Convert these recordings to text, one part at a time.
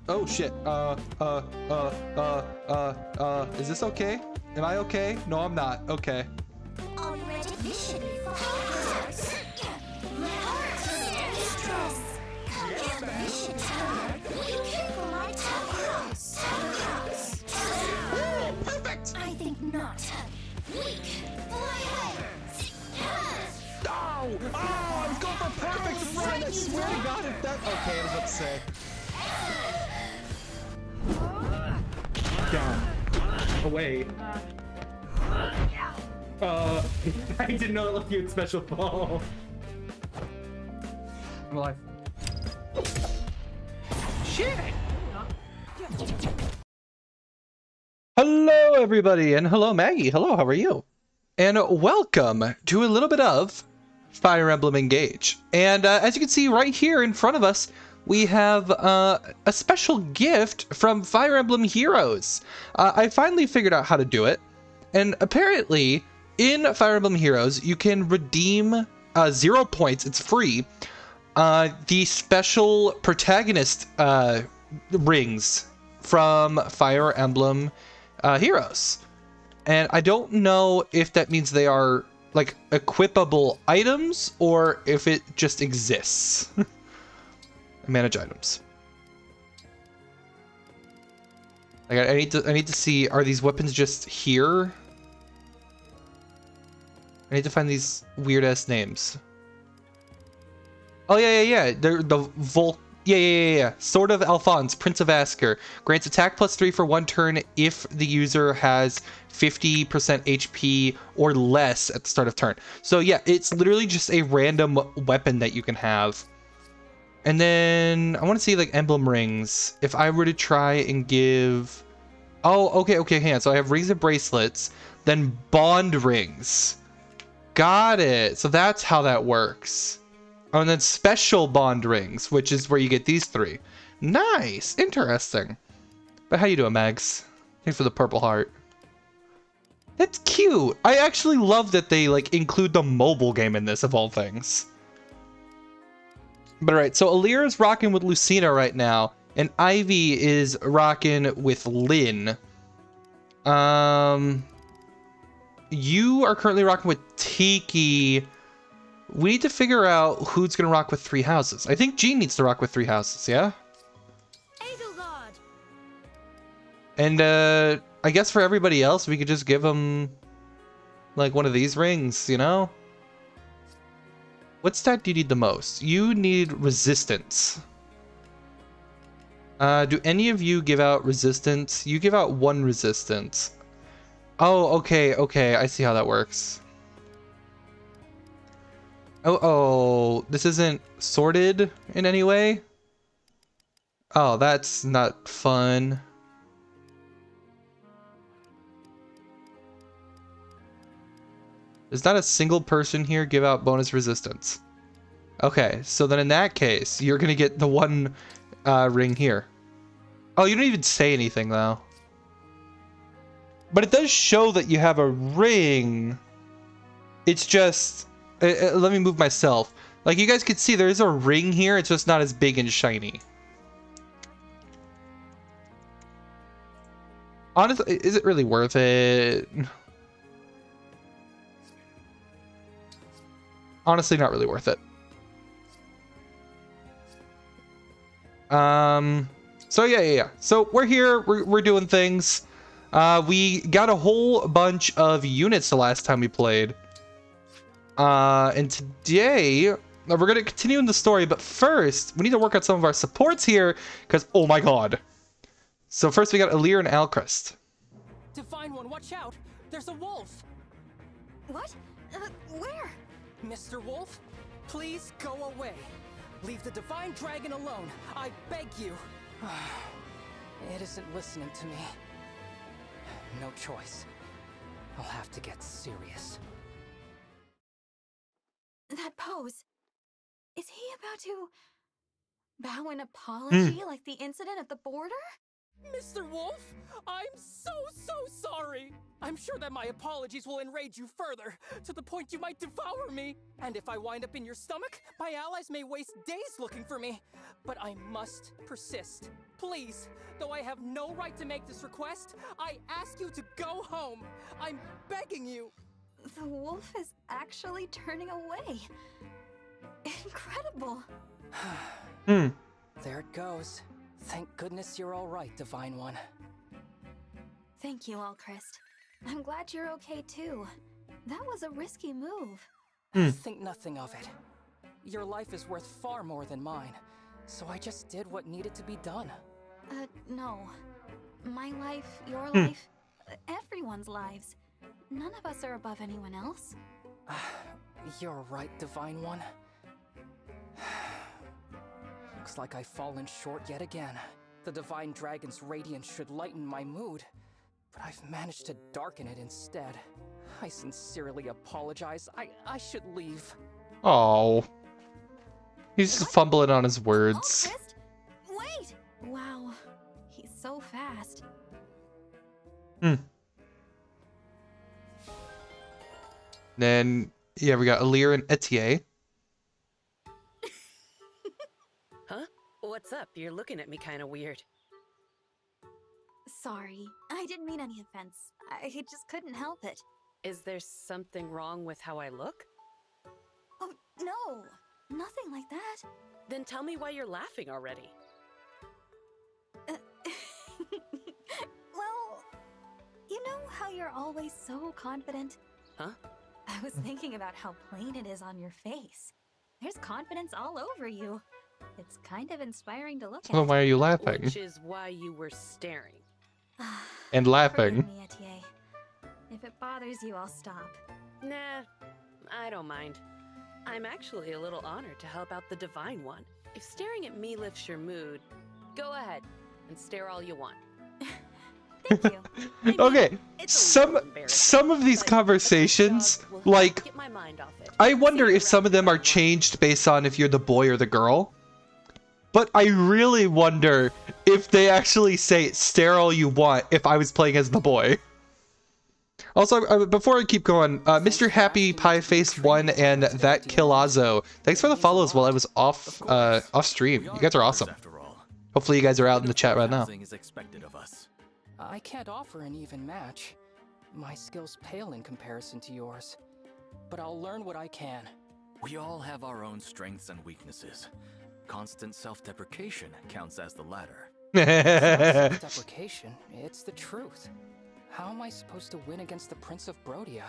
Oh shit. Is this okay? Am I okay? No, I'm not. Okay. Are you ready? Mission focus. My heart stress. Mission time. Be careful, my tower. Oh, perfect. I think not. Weak. Oh, I was going for perfect run. I swear to God, if that. Okay, I was about to say. Down. Away. I didn't know it left you in special fall. I'm alive. Shit! Hello, everybody, and hello, Maggie. Hello, how are you? And welcome to a little bit of Fire Emblem Engage. And as you can see right here in front of us, we have a special gift from Fire Emblem Heroes. I finally figured out how to do it. And apparently, in Fire Emblem Heroes, you can redeem 0 points, it's free, the special protagonist rings from Fire Emblem Heroes. And I don't know if that means they are like equipable items or if it just exists. Manage items. Like I need to see, are these weapons just here? I need to find these weird ass names. Oh yeah. They're the Yeah. Sword of Alphonse, Prince of Asker. Grants attack +3 for 1 turn if the user has 50% HP or less at the start of turn. So yeah, it's literally just a random weapon that you can have. And then I want to see like emblem rings. If I were to try and give... Oh, okay, hang on. So I have rings and bracelets, then bond rings. Got it. So that's how that works. Oh, and then special bond rings, which is where you get these 3. Nice. Interesting. But how you doing, Mags? Thanks for the purple heart. That's cute. I actually love that they like include the mobile game in this, of all things. But alright, so Alir is rocking with Lucina right now, and Ivy is rocking with Lynn. You are currently rocking with Tiki. We need to figure out who's gonna rock with 3 houses. I think Jean needs to rock with 3 houses, yeah? And I guess for everybody else, we could just give them like one of these rings, you know? What stat do you need the most? You need resistance. Do any of you give out resistance? You give out 1 resistance. Oh, okay, I see how that works. Oh, this isn't sorted in any way? Oh, that's not fun. There's not a single person here give out bonus resistance. Okay, so then in that case, you're gonna get the 1 ring here. Oh, you don't even say anything though. But it does show that you have a ring. It's just... let me move myself. Like you guys can see, there is a ring here. It's just not as big and shiny. Honestly, is it really worth it? Honestly, not really worth it. So yeah. So we're here. We're doing things. We got a whole bunch of units the last time we played. And today we're gonna continue in the story, but first we need to work out some of our supports here, because oh my god. So first we got Alir and Alcrest. To find one, watch out! There's a wolf! What? Where? Mr. Wolf, please go away. Leave the Divine Dragon alone. I beg you. It isn't listening to me. No choice. I'll have to get serious. That pose. Is he about to bow an apology like the incident at the border? Mr. Wolf, I'm so sorry. I'm sure that my apologies will enrage you further, to the point you might devour me. And if I wind up in your stomach, my allies may waste days looking for me. But I must persist. Please, though I have no right to make this request, I ask you to go home. I'm begging you. The wolf is actually turning away. Incredible. There it goes. Thank goodness you're all right, Divine One. Thank you, Alchrist. I'm glad you're okay too. That was a risky move. Think nothing of it. Your life is worth far more than mine, so I just did what needed to be done. No. My life, your life, everyone's lives. None of us are above anyone else. You're right, Divine One. Looks like I've fallen short yet again. The Divine Dragon's radiance should lighten my mood, but I've managed to darken it instead. I sincerely apologize. I should leave. Oh. He's just fumbling on his words. Alchrist? Wait! Wow. He's so fast. Then, yeah, we got Alir and Etier. Huh? What's up? You're looking at me kind of weird. Sorry. I didn't mean any offense. I just couldn't help it. Is there something wrong with how I look? Oh, no. Nothing like that. Then tell me why you're laughing already. Well, you know how you're always so confident? Huh? I was thinking about how plain it is on your face. There's confidence all over you. It's kind of inspiring to look So at. why are you laughing? Which is why you were staring. And laughing. Forgive me, Etier. If it bothers you, I'll stop. Nah, I don't mind. I'm actually a little honored to help out the Divine One. If staring at me lifts your mood, go ahead and stare all you want. Thank you. I mean, Okay, it's a little embarrassing, some of these but conversations, a good job will help like, get my mind off it. I wonder See you if some of around, them are Divine One. changed based on if you're the boy or the girl. But I really wonder if they actually say stare all you want if I was playing as the boy. Also, before I keep going, Mr. Happy Pie Face 1 and That Killazo, thanks for the follows while I was off stream. You guys are awesome. Hopefully you guys are out in the chat right now. I can't offer an even match. My skills pale in comparison to yours. But I'll learn what I can. We all have our own strengths and weaknesses. Constant self-deprecation counts as the latter. Self-deprecation, it's the truth. How am I supposed to win against the Prince of Brodia?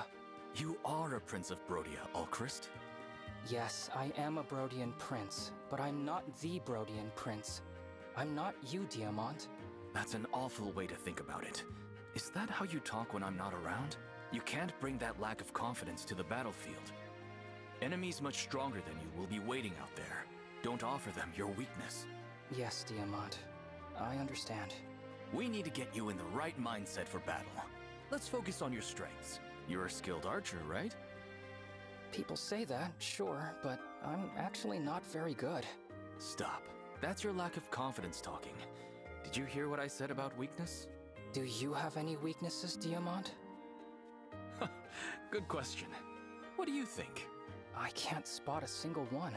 You are a Prince of Brodia, Alchrist. Yes, I am a Brodian prince, but I'm not the Brodian prince. I'm not you, Diamant. That's an awful way to think about it. Is that how you talk when I'm not around? You can't bring that lack of confidence to the battlefield. Enemies much stronger than you will be waiting out there. Don't offer them your weakness. Yes, Diamant. I understand. We need to get you in the right mindset for battle. Let's focus on your strengths. You're a skilled archer, right? People say that, sure, but I'm actually not very good. Stop. That's your lack of confidence talking. Did you hear what I said about weakness? Do you have any weaknesses, Diamant? Good question. What do you think? I can't spot a single one.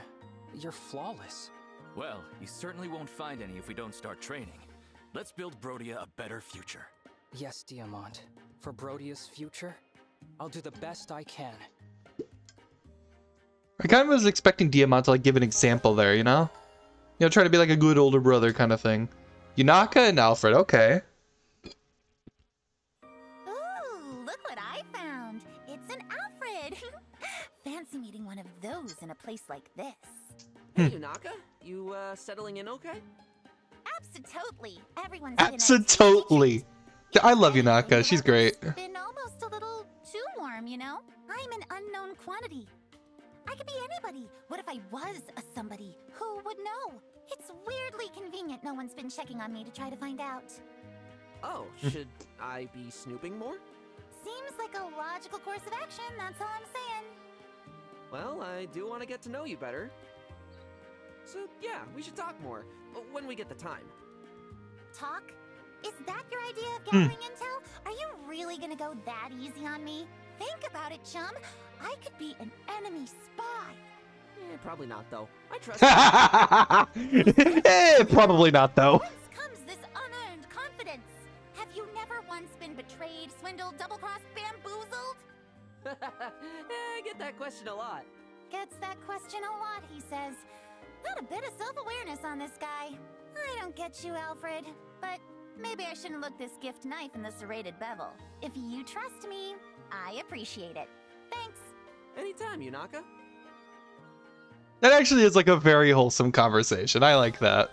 You're flawless. Well, you certainly won't find any if we don't start training. Let's build Brodia a better future. Yes, Diamant. For Brodia's future, I'll do the best I can. I kind of was expecting Diamant to like give an example there, you know? You know, trying to be like a good older brother kind of thing. Yunaka and Alfred, okay. Ooh, look what I found. It's an Alfred. Fancy meeting one of those in a place like this. Hey, Yunaka, you settling in okay? Absolutely. Everyone's Absolutely. I love Yunaka, she's great. It's been almost a little too warm, you know? I'm an unknown quantity. I could be anybody. What if I was a somebody? Who would know? It's weirdly convenient no one's been checking on me to try to find out. Oh, should I be snooping more? Seems like a logical course of action, that's all I'm saying. Well, I do want to get to know you better. So, yeah, we should talk more, when we get the time. Talk? Is that your idea of gathering intel? Are you really gonna go that easy on me? Think about it, chum. I could be an enemy spy. Probably not, though. I trust Probably not, though. Whence comes this unearned confidence? Have you never once been betrayed, swindled, double-crossed, bamboozled? I get that question a lot. Gets that question a lot, he says. Not a bit of self-awareness on this guy. I don't get you, Alfred. But maybe I shouldn't look this gift knife in the serrated bevel. If you trust me, I appreciate it. Thanks. Anytime, Yunaka. That actually is like a very wholesome conversation. I like that.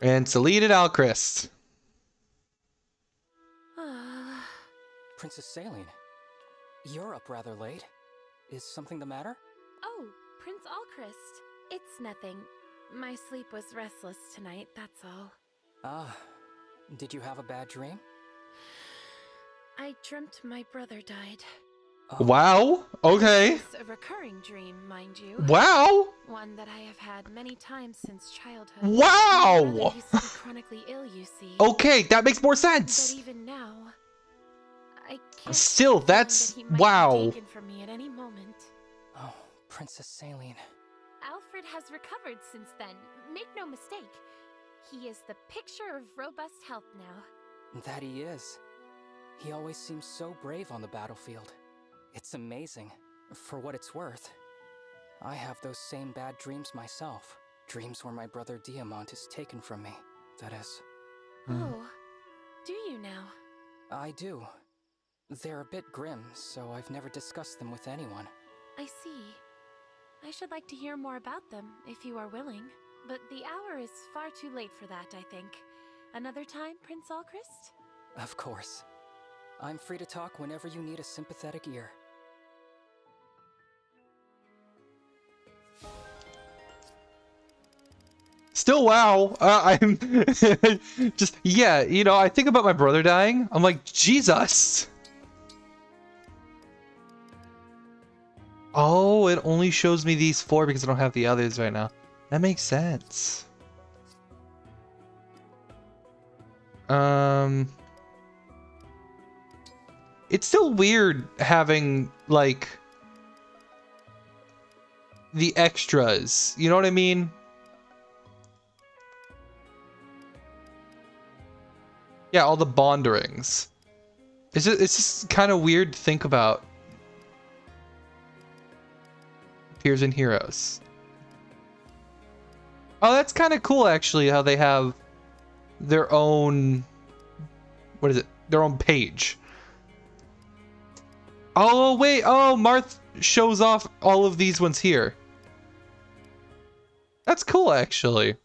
And Celine and Alchrist. Princess Saline, you're up rather late. Is something the matter? Oh, Prince Alchrist. It's nothing. My sleep was restless tonight, that's all. Ah, did you have a bad dream? I dreamt my brother died. Oh. Wow. Okay. It's a recurring dream, mind you. Wow. One that I have had many times since childhood. Wow. My brother used to be chronically ill, you see. Okay, that makes more But sense. even now, I can't Still, help the feeling that's that he might wow. be taken from me at any moment. Oh, Princess Saline. Alfred has recovered since then. Make no mistake. He is the picture of robust health now. That he is. He always seems so brave on the battlefield. It's amazing. For what it's worth, I have those same bad dreams myself. Dreams where my brother Diamant is taken from me, that is. Oh, do you now? I do. They're a bit grim, so I've never discussed them with anyone. I see. I should like to hear more about them, if you are willing. But the hour is far too late for that, I think. Another time, Prince Alchrist? Of course. I'm free to talk whenever you need a sympathetic ear. Still, wow. I'm just, yeah, you know, I think about my brother dying. I'm like, Jesus. Oh, it only shows me these 4 because I don't have the others right now. That makes sense. It's still weird having, like, the extras. You know what I mean? Yeah, all the bonderings. It's just kind of weird to think about. Peers and heroes. Oh, that's kind of cool, actually, how they have their own... What is it? Their own page. Oh, wait. Oh, Marth shows off all of these ones here. That's cool, actually.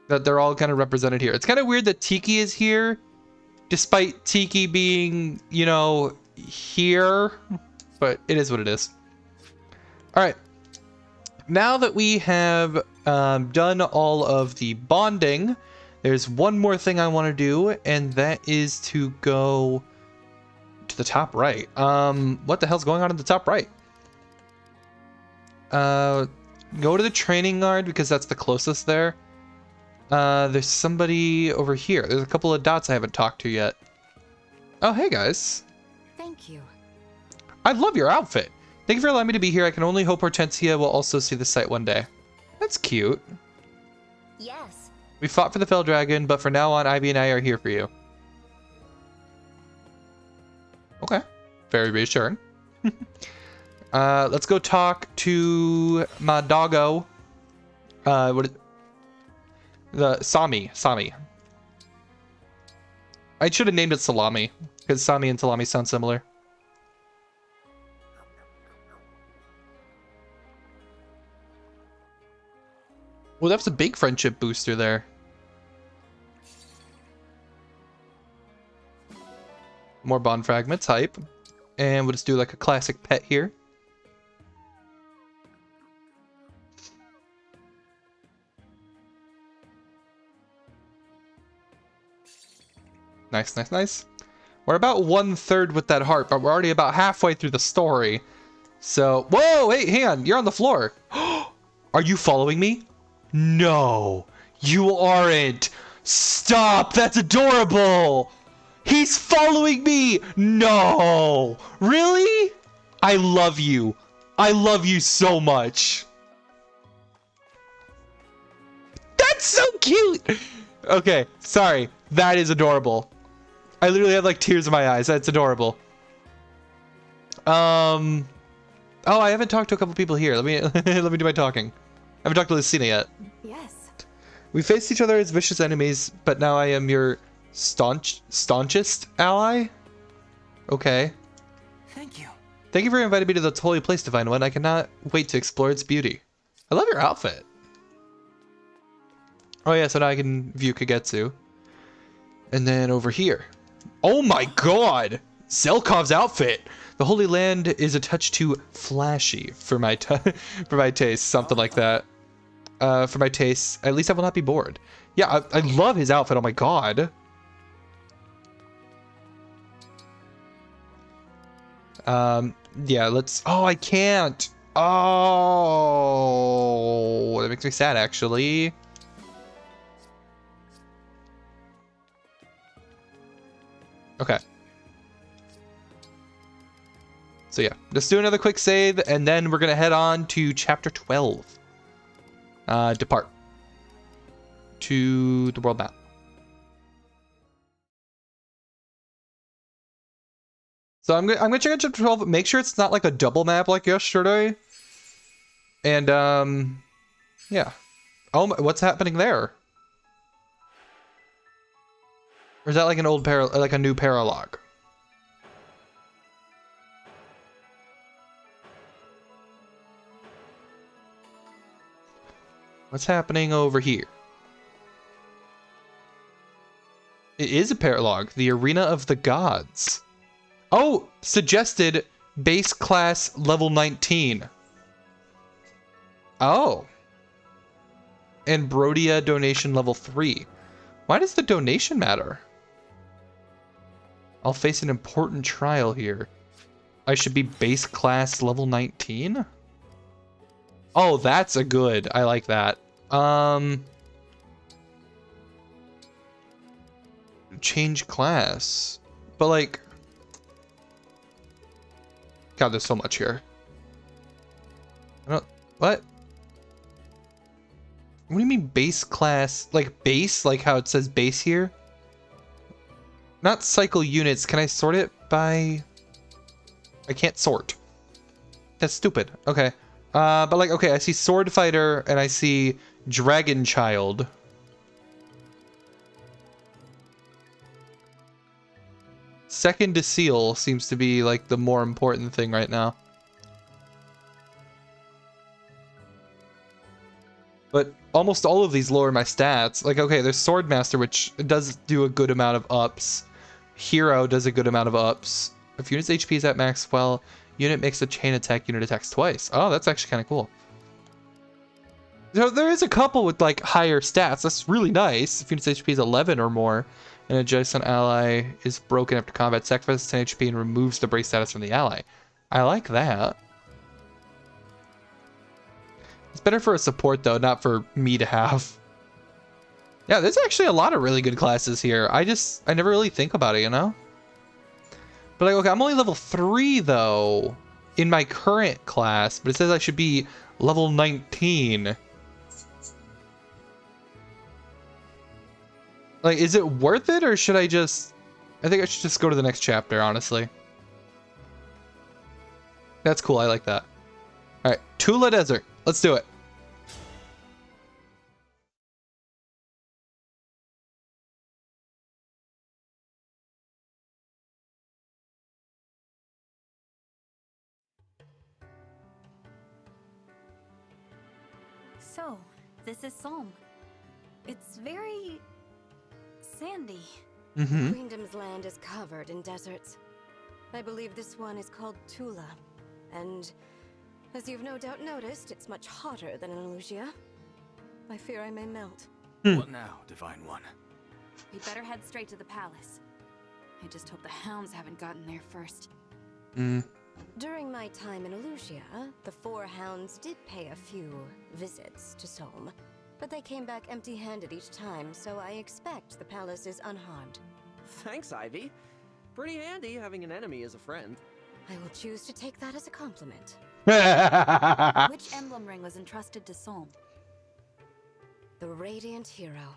That they're all kind of represented here. It's kind of weird that Tiki is here, despite Tiki being, you know, here. But it is what it is. All right. Now that we have done all of the bonding, there's one more thing I want to do, and that is to go to the top right. What the hell's going on at the top right? Go to the training yard because that's the closest there. There's somebody over here. There's a couple of dots I haven't talked to yet. Oh, hey guys. Thank you. I love your outfit. Thank you for allowing me to be here. I can only hope Hortensia will also see the site one day. That's cute. Yes. We fought for the Fell Dragon, but for now on, Ivy and I are here for you. Okay. Very reassuring. Let's go talk to my doggo. The Sami. I should have named it Salami, because Sami and Salami sound similar. Well, that's a big friendship booster there. More bond fragments, hype. And we'll just do like a classic pet here. Nice, nice, nice. We're about 1/3 with that heart, but we're already about halfway through the story. So, whoa, wait, hang on, you're on the floor. Are you following me? No, you aren't. Stop! That's adorable! He's following me! No! Really? I love you. I love you so much. That's so cute! Okay, sorry. That is adorable. I literally have like tears in my eyes. That's adorable. Oh, I haven't talked to a couple people here. Let me let me do my talking. I haven't talked to Lucina yet. Yes. We faced each other as vicious enemies, but now I am your staunchest ally? Okay. Thank you. Thank you for inviting me to this holy place, Divine One. I cannot wait to explore its beauty. I love your outfit. Oh yeah, so now I can view Kagetsu. And then over here. Oh my god! Zelkov's outfit! The Holy Land is a touch too flashy for my for my taste, something like that. For my taste, at least I will not be bored. Yeah, I love his outfit. Oh my god. Yeah, let's. Oh, I can't. Oh, that makes me sad, actually. Okay. So yeah, let's do another quick save, and then we're gonna head on to chapter 12. Depart to the world map. So I'm gonna check out chapter 12. Make sure it's not like a double map like yesterday. And yeah. Oh, what's happening there? Or is that like an old like a new paralog? What's happening over here? It is a paralog. The Arena of the Gods. Oh, suggested base class level 19. Oh. And Brodia donation level 3. Why does the donation matter? I'll face an important trial here. I should be base class level 19? Oh, that's a good. I like that. Change class. But like, God, there's so much here. I don't, what? What do you mean base class? Like base? Like how it says base here? Not cycle units. Can I sort it by... I can't sort. That's stupid. Okay. But like, okay, I see Sword Fighter and I see Dragon Child. Second to Seal seems to be like the more important thing right now. But almost all of these lower my stats. Like, okay, there's Swordmaster, which does do a good amount of ups. Hero does a good amount of ups. If unit's HP is at max, well, unit makes a chain attack, unit attacks twice. Oh, that's actually kind of cool. So there is a couple with like higher stats. That's really nice. If unit's HP is 11 or more, an adjacent ally is broken after combat, sacrifices 10 HP and removes the brace status from the ally. I like that. It's better for a support though, not for me to have. Yeah, there's actually a lot of really good classes here. I never really think about it, you know? But like, okay, I'm only level 3 though in my current class, but it says I should be level 19. Like, is it worth it or should I just... I think I should just go to the next chapter, honestly. That's cool, I like that. Alright, Tula Desert. Let's do it. So, this is Solm. It's very... sandy. Mm-hmm. Queendom's land is covered in deserts. I believe this one is called Tula. And, as you've no doubt noticed, it's much hotter than in Elusia. I fear I may melt. What now, Divine One? We'd better head straight to the palace. I just hope the hounds haven't gotten there first. During my time in Elusia, the 4 hounds did pay a few visits to Solm. But they came back empty-handed each time, so I expect the palace is unharmed. Thanks, Ivy. Pretty handy having an enemy as a friend. I will choose to take that as a compliment. Which emblem ring was entrusted to Solm? The Radiant Hero.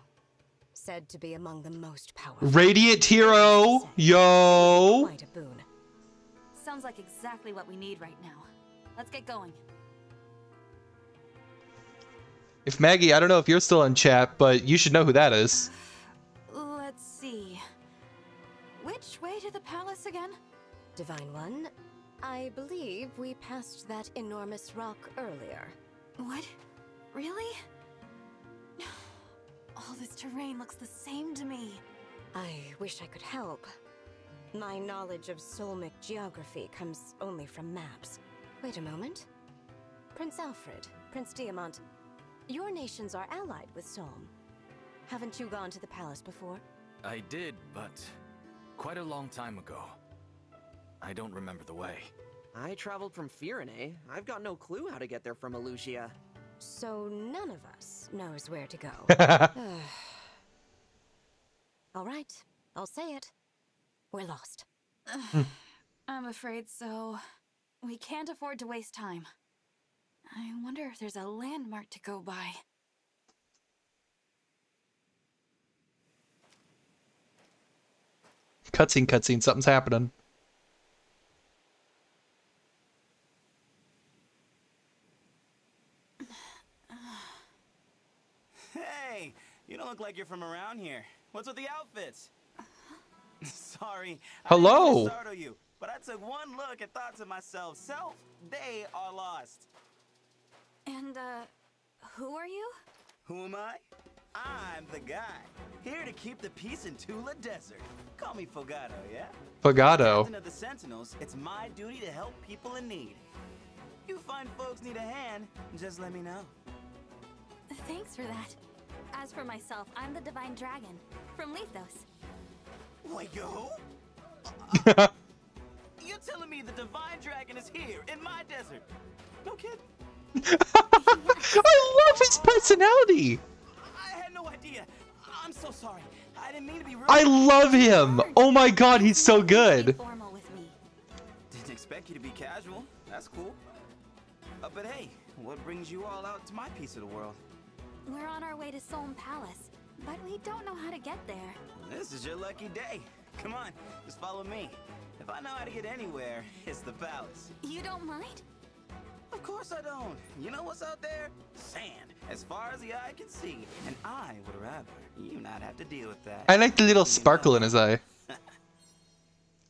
Said to be among the most powerful. Radiant Hero! Yo! Quite a boon. Sounds like exactly what we need right now. Let's get going. If Maggie, I don't know if you're still in chat, but you should know who that is. Let's see. Which way to the palace again? Divine One, I believe we passed that enormous rock earlier. What? Really? All this terrain looks the same to me. I wish I could help. My knowledge of Solmic geography comes only from maps. Wait a moment. Prince Alfred, Prince Diamant, your nations are allied with Solm. Haven't you gone to the palace before? I did, but quite a long time ago. I don't remember the way. I traveled from Firene. I've got no clue how to get there from Elusia. So none of us knows where to go. All right, I'll say it. We're lost. I'm afraid so. We can't afford to waste time. I wonder if there's a landmark to go by. Cutscene, something's happening. Hey, you don't look like you're from around here. What's with the outfits? Sorry. Hello. I didn't mean to startle you, but I took one look and thought to myself, self, they are lost. And, who are you? Who am I? I'm the guy, here to keep the peace in Tula Desert. Call me Fogado, yeah? Fogado. Captain of the Sentinels, it's my duty to help people in need. You find folks need a hand, just let me know. Thanks for that. As for myself, I'm the Divine Dragon, from Lethos. Wait, yo? You're telling me the Divine Dragon is here, in my desert? No kidding. I love his personality. I had no idea. I'm so sorry. I didn't mean to be rude. I love him. Oh my god, he's so good. Formal with me. Didn't expect you to be casual. That's cool. But hey, what brings you all out to my piece of the world? We're on our way to Solm Palace, but we don't know how to get there. This is your lucky day. Come on, just follow me. If I know how to get anywhere, it's the palace. You don't mind? Of course I don't. You know what's out there? Sand, as far as the eye can see. And I would rather you not have to deal with that. I like the little sparkle in his eye.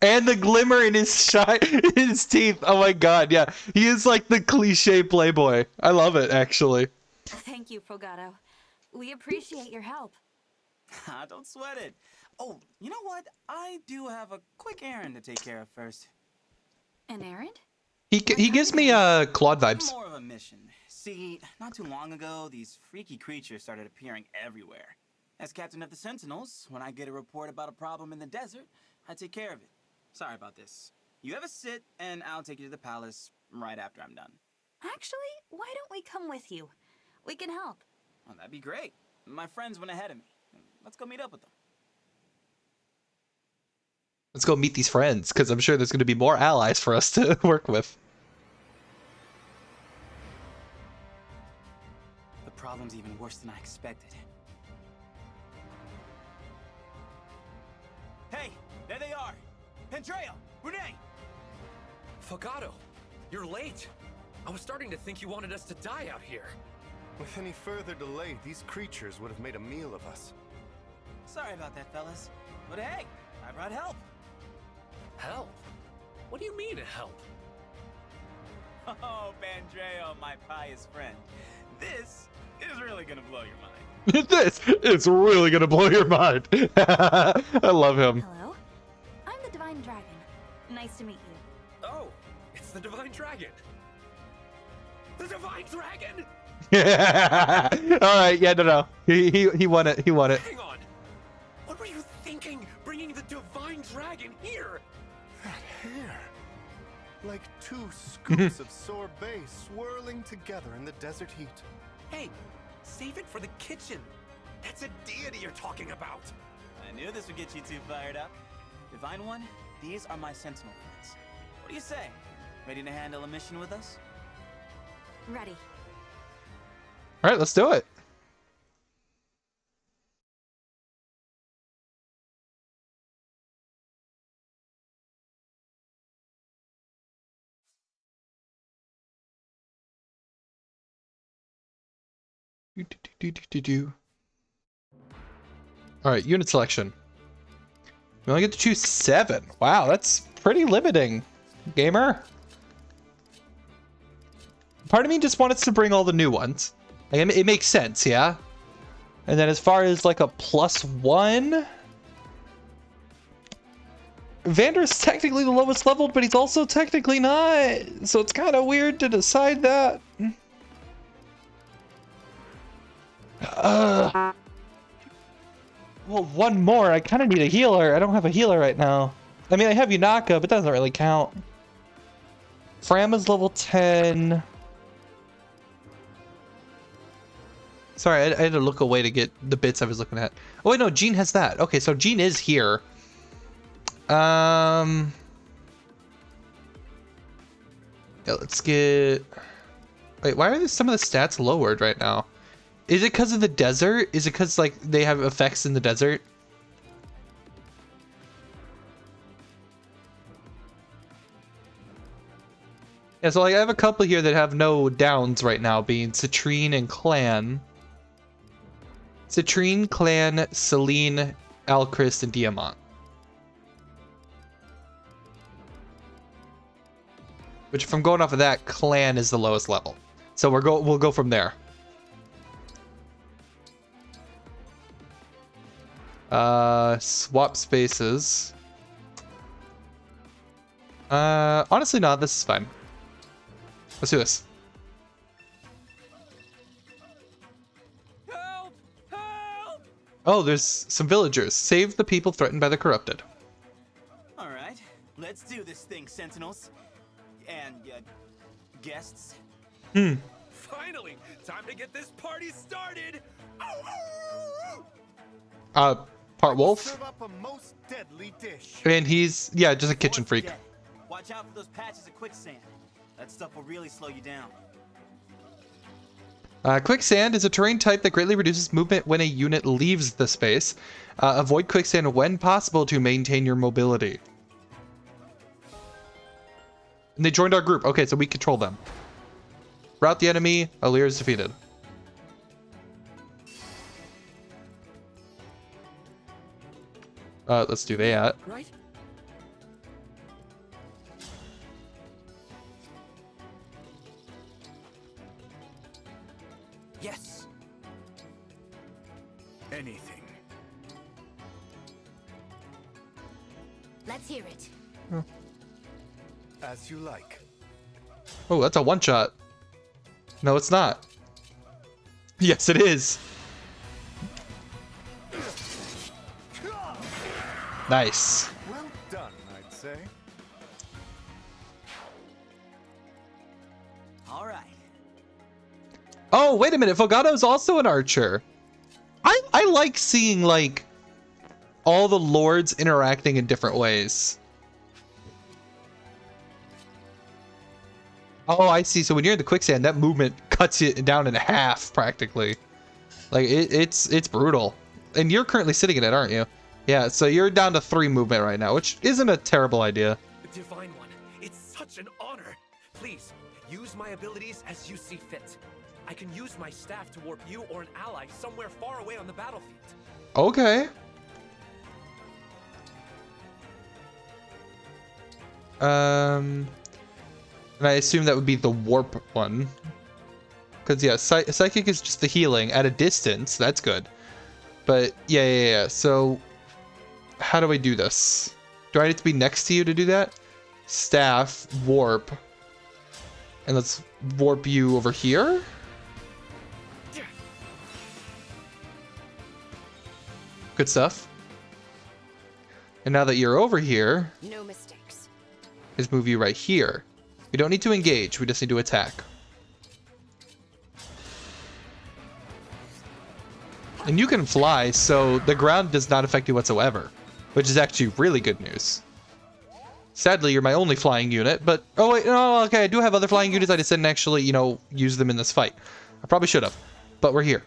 And the glimmer in his his teeth. Oh my god, yeah. He is like the cliche playboy. I love it, actually. Thank you, Fogado. We appreciate your help. Don't sweat it. Oh, you know what? I do have a quick errand to take care of first. An errand? He gives me Claude vibes. More of a mission. See, not too long ago, these freaky creatures started appearing everywhere. As captain of the Sentinels, when I get a report about a problem in the desert, I take care of it. Sorry about this. You have a sit, and I'll take you to the palace right after I'm done. Actually, why don't we come with you? We can help. Well, that'd be great. My friends went ahead of me. Let's go meet up with them. Let's go meet these friends, because I'm sure there's going to be more allies for us to work with. The problem's even worse than I expected. Hey, there they are! Pandreo! Renee! Fogado, you're late. I was starting to think you wanted us to die out here. With any further delay, these creatures would have made a meal of us. Sorry about that, fellas. But hey, I brought help. Help? What do you mean, help? Oh, Pandreo, my pious friend. This is really gonna blow your mind. This is really going to blow your mind. I love him. Hello? I'm the Divine Dragon. Nice to meet you. Oh, it's the Divine Dragon. The Divine Dragon! All right, yeah, no. He won it. He won it. Hang on. What were you thinking, bringing the Divine Dragon here? That hair. Like two scoops of sorbet swirling together in the desert heat. Hey, Save it for the kitchen. That's a deity you're talking about. I knew this would get you two fired up. Divine One, these are my Sentinel friends. What do you say? Ready to handle a mission with us? Ready. All right, let's do it. All right, unit selection. We only get to choose 7. Wow, that's pretty limiting, gamer. Part of me just wants to bring all the new ones. Like, it makes sense, yeah? And then as far as like a +1, Vander's technically the lowest leveled, but he's also technically not. So it's kind of weird to decide that. Well, one more. I kind of need a healer. I don't have a healer right now. I mean, I have Yunaka, but that doesn't really count. Frama's level 10. Sorry, I had to look away to get the bits I was looking at. Oh, wait, no, Jean has that. Okay, so Jean is here. Yeah, let's get... Wait, why are some of the stats lowered right now? Is it because of the desert? Is it because, like, they have effects in the desert? Yeah, so, like, I have a couple here that have no downs right now, being Citrine and Clan. Citrine, Clan, Celine, Alchrist, and Diamant. Which, if I'm going off of that, Clan is the lowest level. So we'll go from there. Swap spaces. Honestly, no, this is fine. Let's do this. Help! Help! Oh, there's some villagers. Save the people threatened by the corrupted. All right, let's do this thing, Sentinels. And, guests. Finally, time to get this party started. Part wolf. Serve up a most deadly dish. And he's, yeah, just a kitchen freak. Watch out for those patches of quicksand. That stuff will really slow you down. Quicksand is a terrain type that greatly reduces movement when a unit leaves the space. Avoid quicksand when possible to maintain your mobility. And they joined our group. Okay, so we control them. Rout the enemy. Alir is defeated. Let's do that. Right? Yes. Anything. Let's hear it. As you like. Oh, that's a one-shot. No, it's not. Yes, it is. Nice. Well done, I'd say. All right. Oh, wait a minute. Fogato's also an archer. I like seeing, like, all the lords interacting in different ways. Oh, I see. So when you're in the quicksand, that movement cuts it down in half, practically. Like, it's brutal. And you're currently sitting in it, aren't you? Yeah, so you're down to 3 movement right now, which isn't a terrible idea. Divine One, it's such an honor. Please, use my abilities as you see fit. I can use my staff to warp you or an ally somewhere far away on the battlefield. Okay. And I assume that would be the warp one. Because, yeah, Psychic is just the healing at a distance. That's good. But, yeah. So, how do I do this? Do I need to be next to you to do that? Staff, warp. And let's warp you over here? Good stuff. And now that you're over here, No mistakes. let's move you right here. We don't need to engage, we just need to attack. And you can fly, so the ground does not affect you whatsoever, which is actually really good news. Sadly, you're my only flying unit, but... Oh, wait, no, okay, I do have other flying units. I just didn't actually, you know, use them in this fight. I probably should have, but we're here.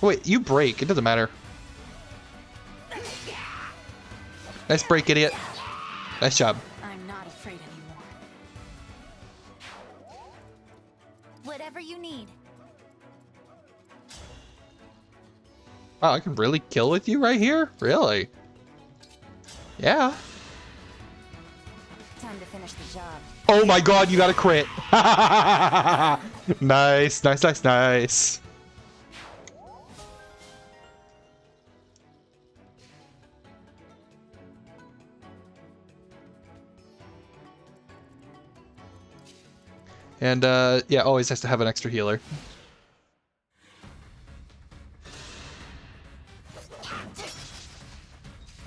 Wait, you break. It doesn't matter. Nice break, idiot. Nice job. I'm not afraid anymore. Whatever you need. Wow, I can really kill with you right here? Really? Yeah. Time to finish the job. Oh my god, you got a crit. Nice, nice, nice, nice. And, yeah, always has to have an extra healer.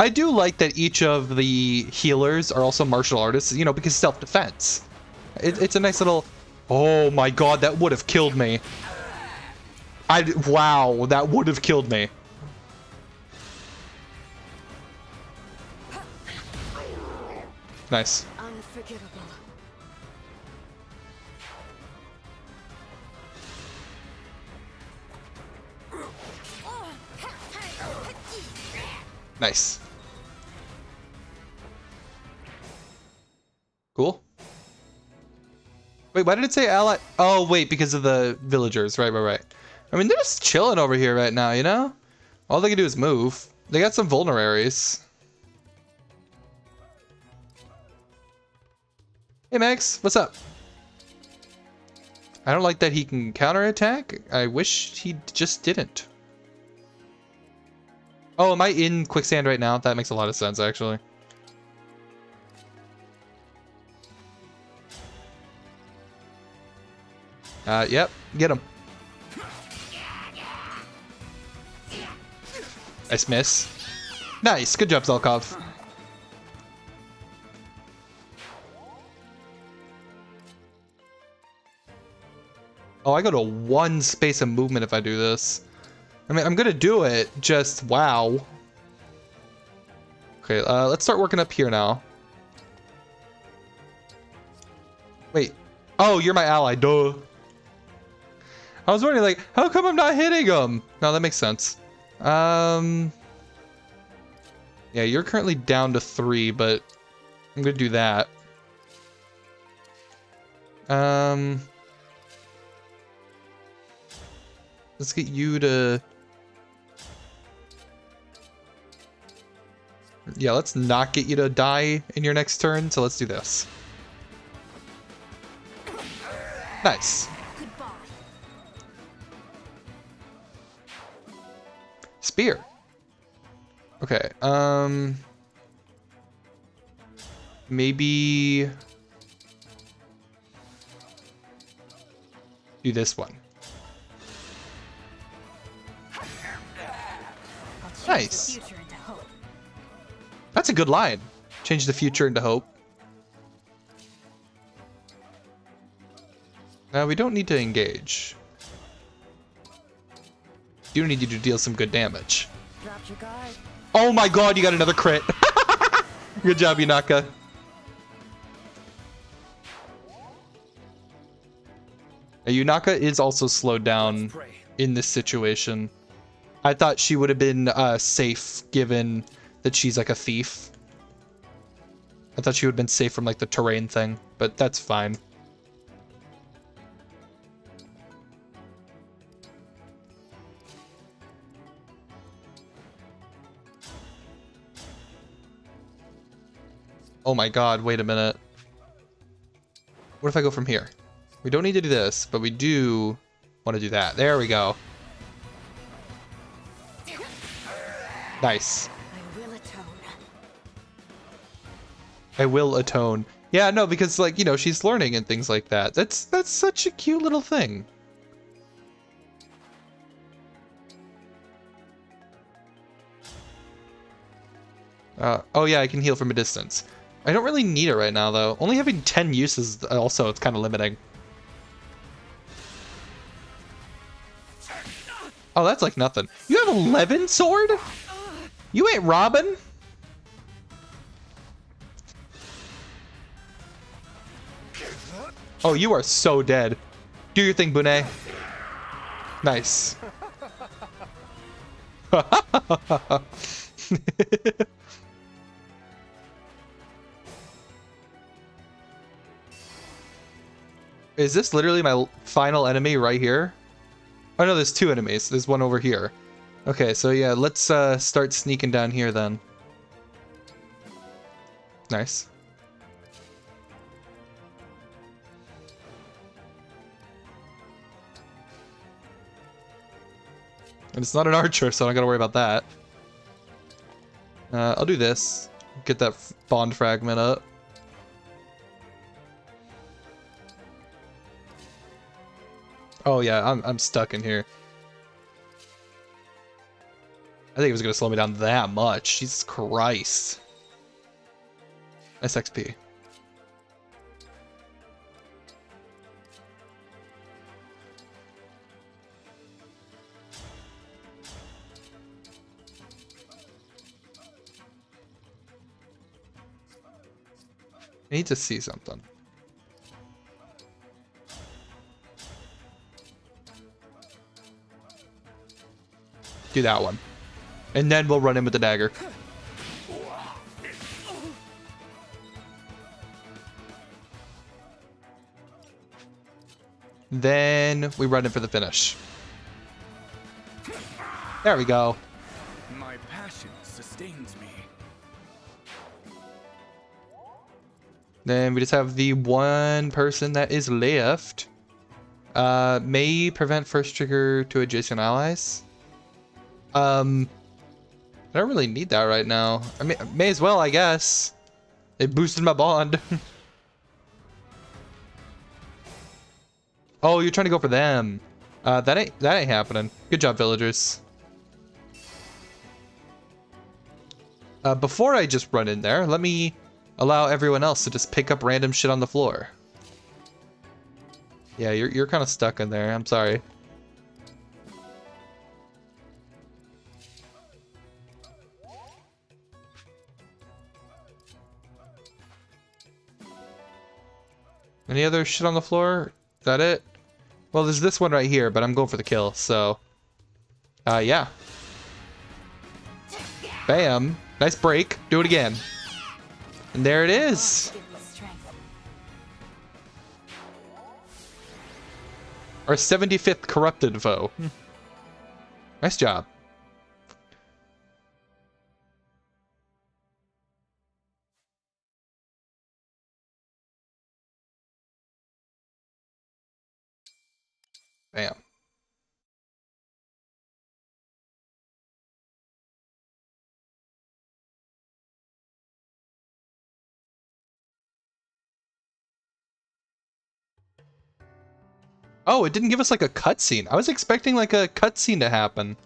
I do like that each of the healers are also martial artists, you know, because self-defense. It's a nice little... Oh my god, that would have killed me. Wow, that would have killed me. Nice. Unforgettable. Nice. Cool. Wait, why did it say ally? Oh, wait, because of the villagers. Right, right, right. I mean, they're just chilling over here right now, you know? All they can do is move. They got some vulneraries. Hey, Max, what's up? I don't like that he can counterattack. I wish he just didn't. Oh, am I in quicksand right now? That makes a lot of sense, actually. Yep, get him. Nice miss. Nice, good job, Zelkov. Oh, I go to one space of movement if I do this. I mean, I'm gonna do it, just wow. Okay, let's start working up here now. Wait. Oh, you're my ally, duh. I was wondering, like, how come I'm not hitting him? No, that makes sense. Yeah, you're currently down to 3, but I'm gonna do that. Let's get you to... Yeah, let's not get you to die in your next turn, so let's do this. Nice. Spear. Okay, maybe do this one. Nice. That's a good line. Change the future into hope. Now we don't need to engage. You need you to deal some good damage. Dropped your guard. Oh my god, you got another crit. Good job, Yunaka. Yunaka is also slowed down in this situation. I thought she would have been safe given that she's like a thief. I thought she would have been safe from like the terrain thing, but that's fine. Oh my god, wait a minute. What if I go from here? We don't need to do this, but we do want to do that. There we go. Nice. I will atone. I will atone. Yeah, no, because like, you know, she's learning and things like that. That's such a cute little thing. Oh yeah, I can heal from a distance. I don't really need it right now, though. Only having 10 uses, also, it's kind of limiting. Oh, that's like nothing. You have 11 sword? You ain't Robin? Oh, you are so dead. Do your thing, Bune. Nice. Is this literally my final enemy right here? Oh no, there's two enemies. There's one over here. Okay, so yeah, let's start sneaking down here then. Nice. And it's not an archer, so I don't gotta worry about that. I'll do this. Get that bond fragment up. Oh yeah, I'm stuck in here. I think it was gonna slow me down that much. Jesus Christ. SXP. I need to see something. Do that one. And then we'll run in with the dagger. Then we run in for the finish. There we go. My passion sustains me. Then we just have the one person that is left. May prevent first trigger to adjacent allies. I don't really need that right now. I mean, may as well, I guess. It boosted my bond. Oh, you're trying to go for them. That ain't happening. Good job, villagers. Before I just run in there, let me allow everyone else to just pick up random shit on the floor. Yeah, you're kind of stuck in there. I'm sorry. Any other shit on the floor? Is that it? Well, there's this one right here, but I'm going for the kill, so... yeah. Bam. Nice break. Do it again. And there it is. Our 75th corrupted foe. Nice job. Bam. Oh, it didn't give us like a cutscene. I was expecting like a cutscene to happen.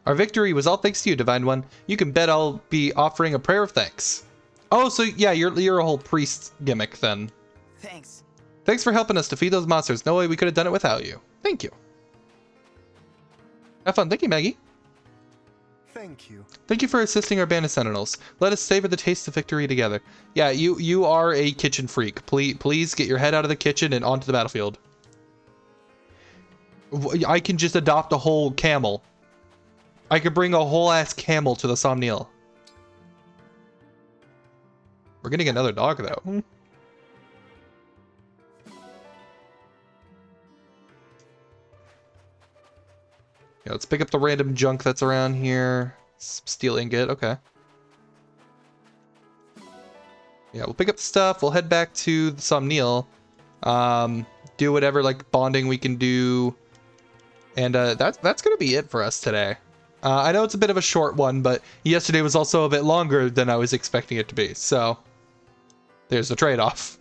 Our victory was all thanks to you, Divine One. You can bet I'll be offering a prayer of thanks. Oh, so yeah, you're a whole priest gimmick then. Thanks. Thanks for helping us defeat those monsters. No way we could have done it without you. Thank you. Have fun. Thank you, Maggie. Thank you. Thank you for assisting our band of sentinels. Let us savor the taste of victory together. Yeah, you are a kitchen freak. Please get your head out of the kitchen and onto the battlefield. I can just adopt a whole camel. I could bring a whole ass camel to the Somniel. We're getting another dog though. Yeah, let's pick up the random junk that's around here. Steel ingot, okay. Yeah, we'll pick up the stuff. We'll head back to the Somniel. Do whatever like bonding we can do. And that's gonna be it for us today. I know it's a bit of a short one, but yesterday was also a bit longer than I was expecting it to be. So there's the trade-off.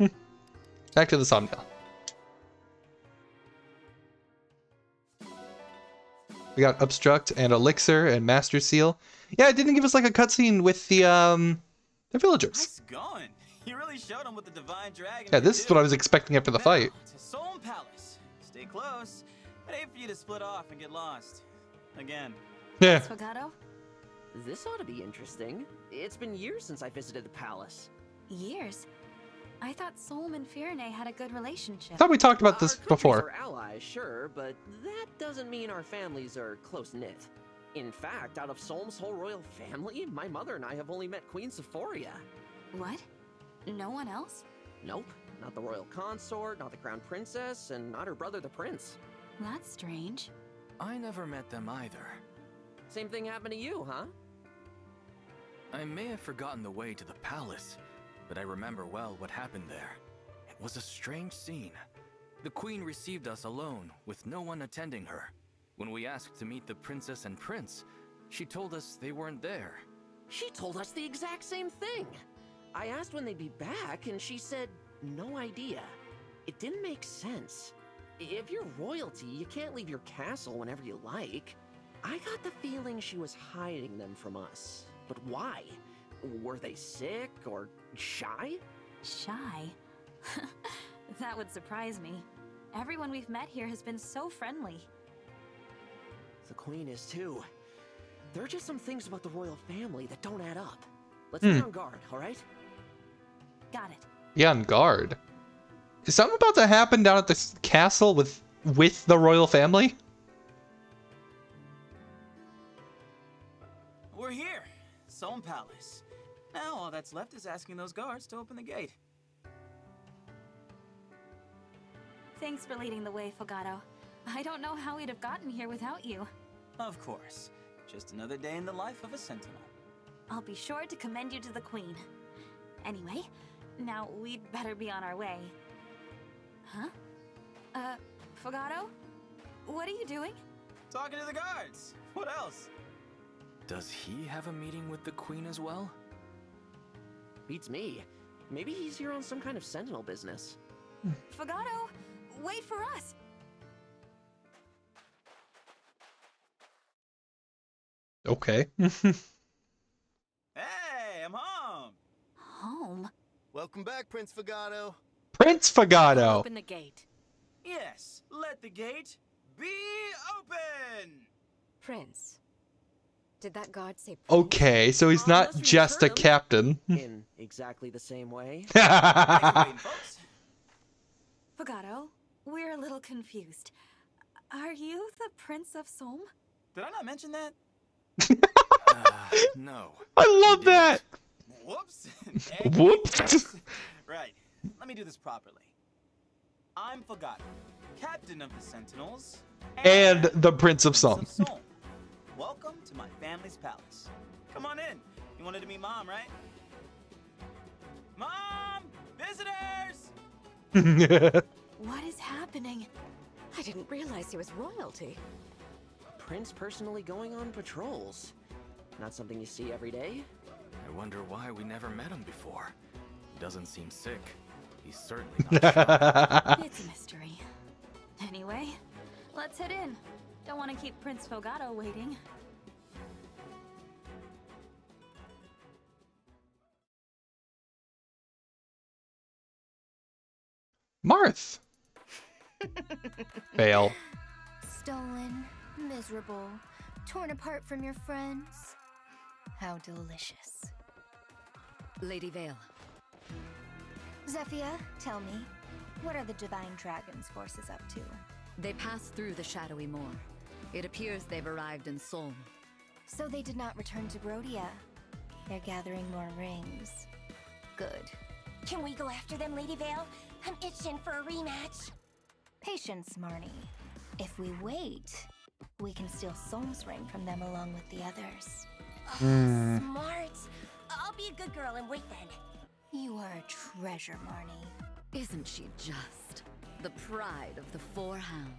Back to the Somniel. We got Obstruct and Elixir and Master Seal. Yeah, it didn't give us like a cutscene with the They're villagers. Nice going. You really showed them what the Divine Dragon. Yeah, this is what I was expecting after the fight. To Solm Palace. Stay close. I'd hate for you to split off and get lost. Again. Yeah. Sfogato? This ought to be interesting. It's been years since I visited the palace. Years? I thought Solm and Firene had a good relationship. I thought we talked about this before. We're allies, sure, but that doesn't mean our families are close-knit. In fact, out of Solm's whole royal family, my mother and I have only met Queen Sephoria. What? No one else? Nope. Not the royal consort, not the crown princess, and not her brother the prince. That's strange. I never met them either. Same thing happened to you, huh? I may have forgotten the way to the palace, but I remember well what happened there. It was a strange scene. The queen received us alone, with no one attending her. When we asked to meet the princess and prince, she told us they weren't there. She told us the exact same thing. I asked when they'd be back, and she said, no idea. It didn't make sense. If you're royalty, you can't leave your castle whenever you like. I got the feeling she was hiding them from us. But why? Were they sick or shy? Shy? That would surprise me. Everyone we've met here has been so friendly. The queen is too. There are just some things about the royal family that don't add up. Let's be on guard, all right? Got it. Be on guard. Is something about to happen down at this castle with the royal family? We're here. Solm Palace. Now all that's left is asking those guards to open the gate. Thanks for leading the way, Sfogato. I don't know how we'd have gotten here without you. Of course. Just another day in the life of a sentinel. I'll be sure to commend you to the queen. Anyway, now we'd better be on our way. Huh? Sfogato? What are you doing? Talking to the guards. What else? Does he have a meeting with the queen as well? Beats me. Maybe he's here on some kind of sentinel business. Sfogato, wait for us! Okay. Hey, I'm home! Home? Welcome back, Prince Sfogato. Prince Sfogato! Open the gate. Yes, let the gate be open! Prince. Did that guard say prince? Okay, so he's not just a captain. In exactly the same way. Sfogato, we're a little confused. Are you the Prince of Solm? Did I not mention that? No. I love that! Whoops. Whoops. Right. Let me do this properly. I'm Sfogato, captain of the Sentinels. And the Prince of Solm. Welcome to my family's palace. Come on in. You wanted to meet Mom, right? Mom! Visitors! What is happening? I didn't realize he was royalty. A prince personally going on patrols. Not something you see every day. I wonder why we never met him before. He doesn't seem sick. He's certainly not shy. It's a mystery. Anyway, let's head in. Don't want to keep Prince Sfogato waiting. Marth! Fail. Stolen, miserable, torn apart from your friends. How delicious. Lady Vale. Zephyr, tell me, what are the Divine Dragon's forces up to? They passed through the Shadowy Moor. It appears they've arrived in Solm. So they did not return to Brodia. They're gathering more rings. Good. Can we go after them, Lady Vale? I'm itching for a rematch. Patience, Marnie. If we wait, we can steal Solm's ring from them along with the others. Smart. I'll be a good girl and wait then. You are a treasure, Marnie. Isn't she just? The pride of the Four Hounds.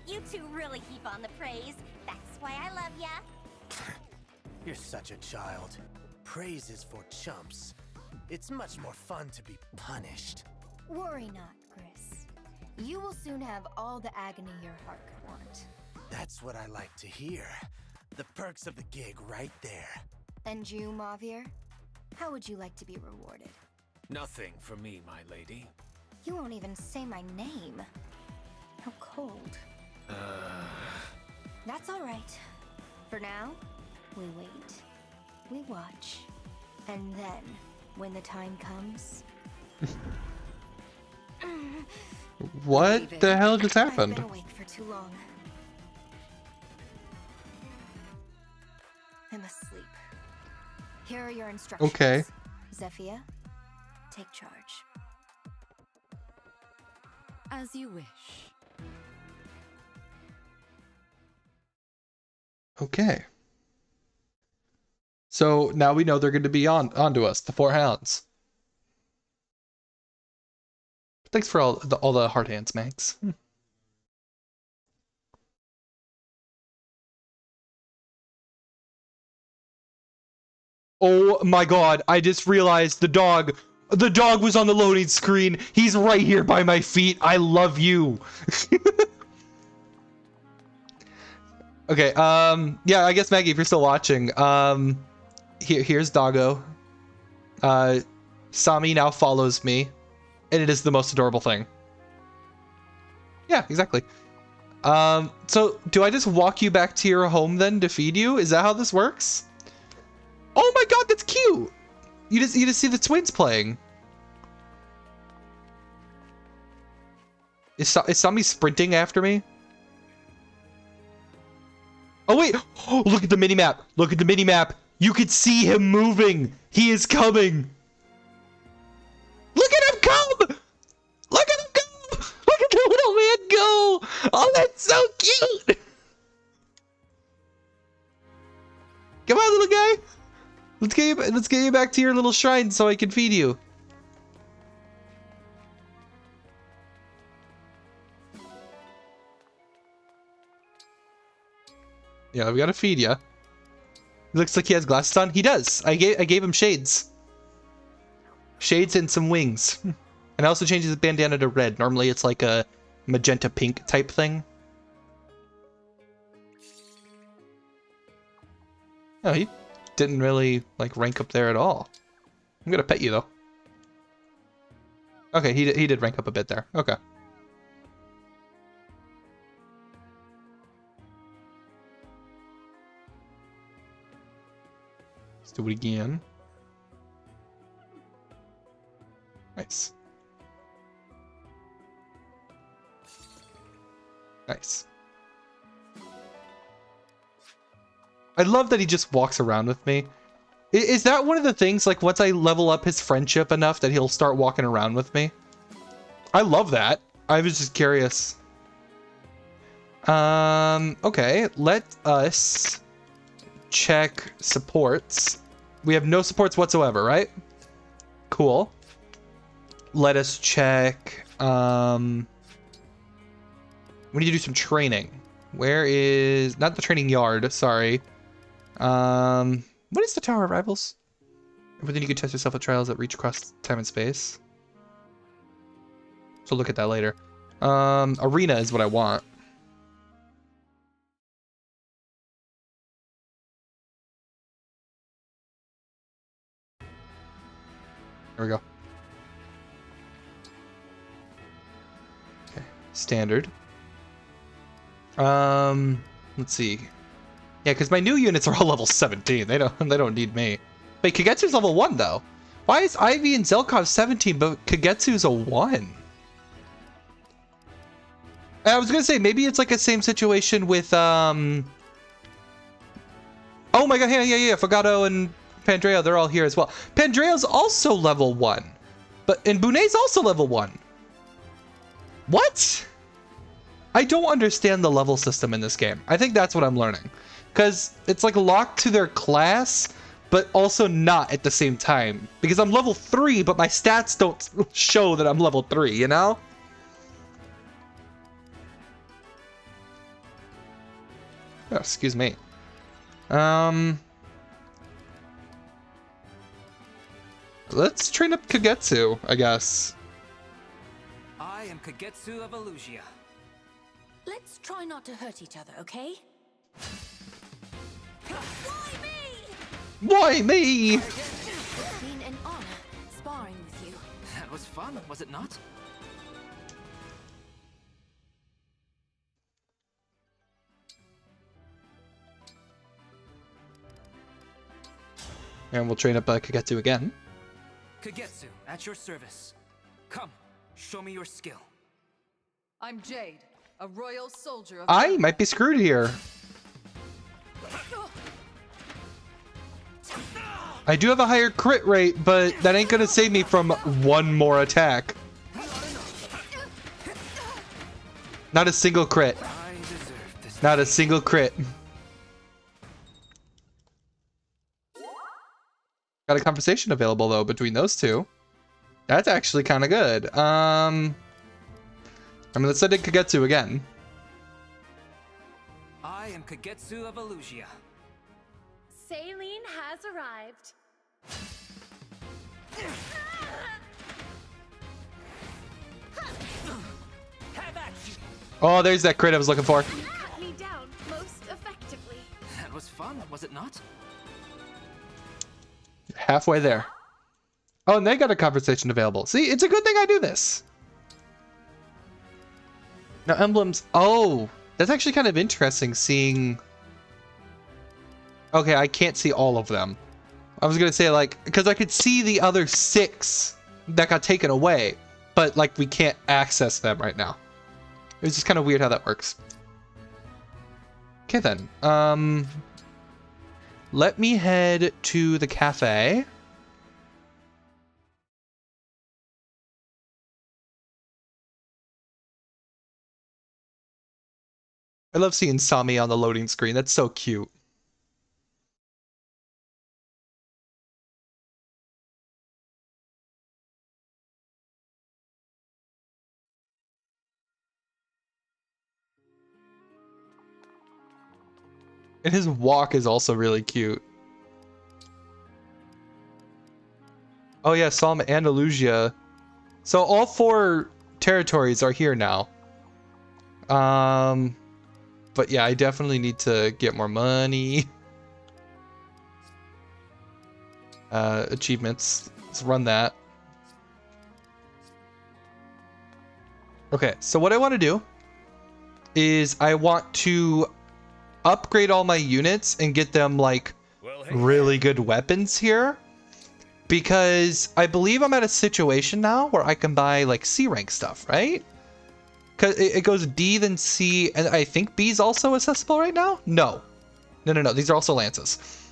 You two really heap on the praise. That's why I love ya. You're such a child. Praise is for chumps. It's much more fun to be punished. Worry not, Chris. You will soon have all the agony your heart could want. That's what I like to hear. The perks of the gig right there. And you, Mavier? How would you like to be rewarded? Nothing for me, my lady. You won't even say my name. How cold. That's all right. For now, we wait. We watch. And then, when the time comes... What the hell just happened? I've been awake for too long. I must sleep. Here are your instructions. Okay. Zephyr, take charge. As you wish. Okay. So now we know they're going to be onto us, the 4 hounds. Thanks for all the hard hands, Max. Oh my god, I just realized the dog was on the loading screen. He's right here by my feet. I love you. Okay, yeah, I guess Maggie, if you're still watching, here's Doggo. Sami now follows me, and it is the most adorable thing. Yeah, exactly. So do I just walk you back to your home then to feed you? Is that how this works? Oh my god, that's cute! You just see the twins playing. Is Sami sprinting after me? Oh wait! Oh, look at the minimap! Look at the minimap! You could see him moving! He is coming! Look at him come! Look at him go! Look at the little man go! Oh, that's so cute! Come on, little guy! Let's get you back to your little shrine so I can feed you. Yeah, we gotta feed ya. Looks like he has glasses on. He does. I gave him shades. Shades and some wings. And I also changed his bandana to red. Normally it's like a magenta pink type thing. Oh, he didn't really like rank up there at all. I'm gonna pet you though. Okay, he did rank up a bit there. Okay. Let's do it again. Nice. Nice. I love that he just walks around with me. Is that one of the things, like, once I level up his friendship enough that he'll start walking around with me? I love that. I was just curious. Okay, let us check supports. We have no supports whatsoever, right? Cool. Let us check, we need to do some training. Where is, not the training yard, sorry. What is the Tower of Rivals? Within you can test yourself with trials that reach across time and space. So look at that later. Arena is what I want. There we go. Okay, standard. Let's see. Yeah, because my new units are all level 17. They don't need me. Wait, Kagetsu's level 1 though. Why is Ivy and Zelkov 17, but Kagetsu's a 1? I was gonna say maybe it's like a same situation with oh my god, yeah. Fogado and Pandreo, they're all here as well. Pandreo's also level 1. And Bunei's also level 1. What? I don't understand the level system in this game. I think that's what I'm learning. Because it's like locked to their class, but also not at the same time. Because I'm level 3, but my stats don't show that I'm level 3, you know? Oh, excuse me. Let's train up Kagetsu, I guess. I am Kagetsu of Elusia. Let's try not to hurt each other, okay? Why me? Why me? It's been an honor sparring with you. That was fun, was it not? And we'll train up Kagetsu again. Kagetsu, at your service. Come, show me your skill. I'm Jade, a royal soldier of... I might be screwed here. I do have a higher crit rate, but that ain't gonna save me from one more attack. Not a single crit. Not a single crit. Got a conversation available though between those two. That's actually kind of good. I mean, let's send in Kagetsu again. I am Kagetsu of Elusia. Saline has arrived. Oh, there's that crit I was looking for. You cut me down most effectively. That was fun, was it not? Halfway there. Oh, and they got a conversation available. See, it's a good thing I do this. Now, emblems. Oh, that's actually kind of interesting seeing... Okay, I can't see all of them. I was going to say, like, because I could see the other 6 that got taken away, but, like, we can't access them right now. It's just kind of weird how that works. Okay, then. Let me head to the cafe. I love seeing Sami on the loading screen. That's so cute. And his walk is also really cute. Oh yeah, Psalm and Elusia. So all 4 territories are here now. But yeah, I definitely need to get more money. Achievements. Let's run that. Okay, so what I want to do is I want to upgrade all my units and get them like really good weapons here, because I believe I'm at a situation now where I can buy like C rank stuff, right? Because it goes D then C, and I think B is also accessible right now. No, these are also lances.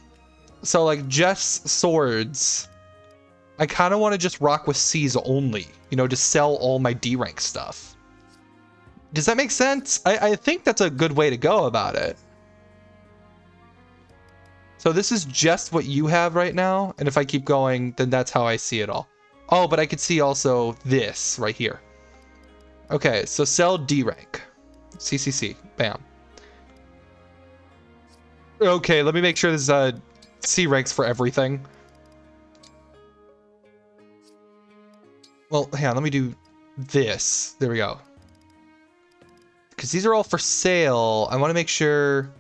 So like just swords, I kind of want to just rock with C's only, you know, to sell all my D rank stuff. Does that make sense? I think that's a good way to go about it. So this is just what you have right now, and if I keep going, then that's how I see it all. Oh, but I could see also this right here. Okay, so sell D rank. CCC. Bam. Okay, let me make sure there's C ranks for everything. Well, hang on, let me do this. There we go. Because these are all for sale. I want to make sure...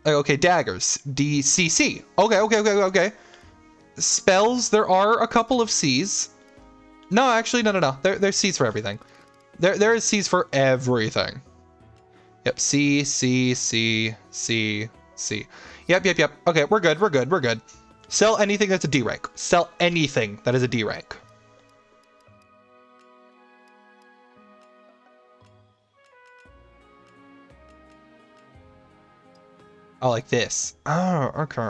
Okay, daggers. DCC. Okay. Spells, there are a couple of C's. No, actually, no. There's C's for everything. There is C's for everything. Yep, C. Yep. Okay, we're good. Sell anything that's a D rank. Sell anything that is a D rank. Oh, like this. Oh, okay.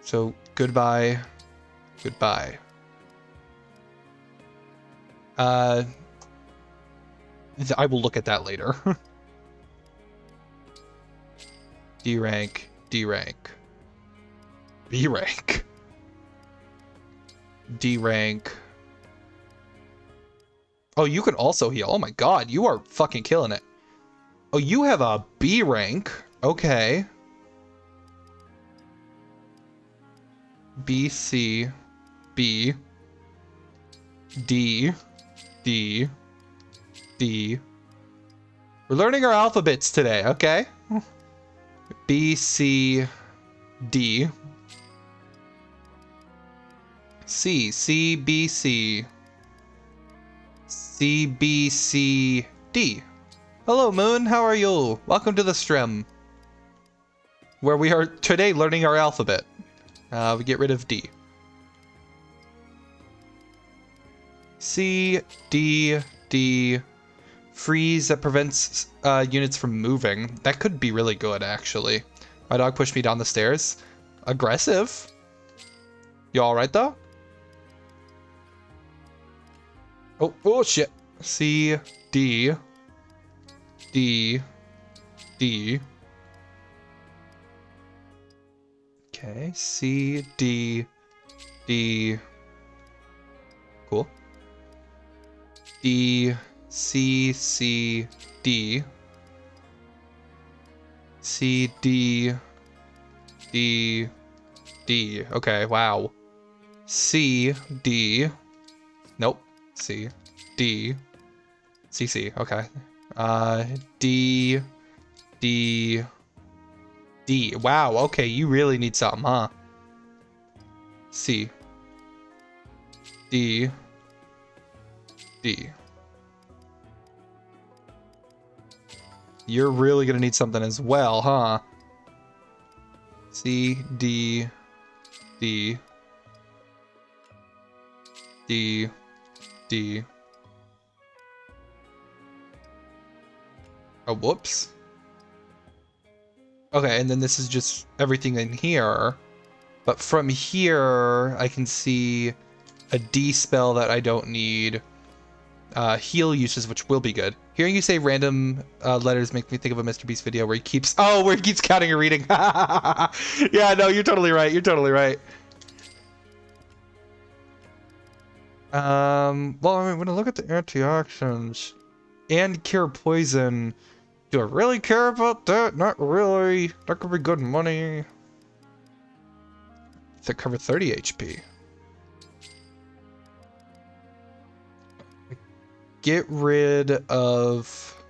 So, goodbye. I will look at that later. D rank. B rank. D rank. Oh, you can also heal. Oh my god, you are fucking killing it. Oh, you have a B rank. Okay. B, C, B, D, D, D. We're learning our alphabets today, okay? B, C, D. C. C, B, C. C, B, C, D. Hello, Moon. How are you? Welcome to the stream, where we are today learning our alphabet. We get rid of D. C, D, D. Freeze that prevents units from moving. That could be really good, actually. My dog pushed me down the stairs. Aggressive. You alright, though? Oh, shit. C, D, D, D. Okay, C, D, D. Cool. D, C, C, D. C, D, D, D. Okay, wow. C, D. Nope. C, D. C, C. Okay. D, D, D. Wow, okay, you really need something, huh? C, D, D. You're really gonna need something as well, huh? C, D, D, D, D. Oh, whoops. Okay, and then this is just everything in here. But from here, I can see a D spell that I don't need. Heal uses, which will be good. Hearing you say random letters makes me think of a Mr. Beast video where he keeps... Oh, where he keeps counting and reading. Yeah, no, you're totally right. You're totally right. Well, I mean, when I look at the antioxidants and cure poison, do I really care about that? Not really. That could be good money. That cover 30 HP. Get rid of...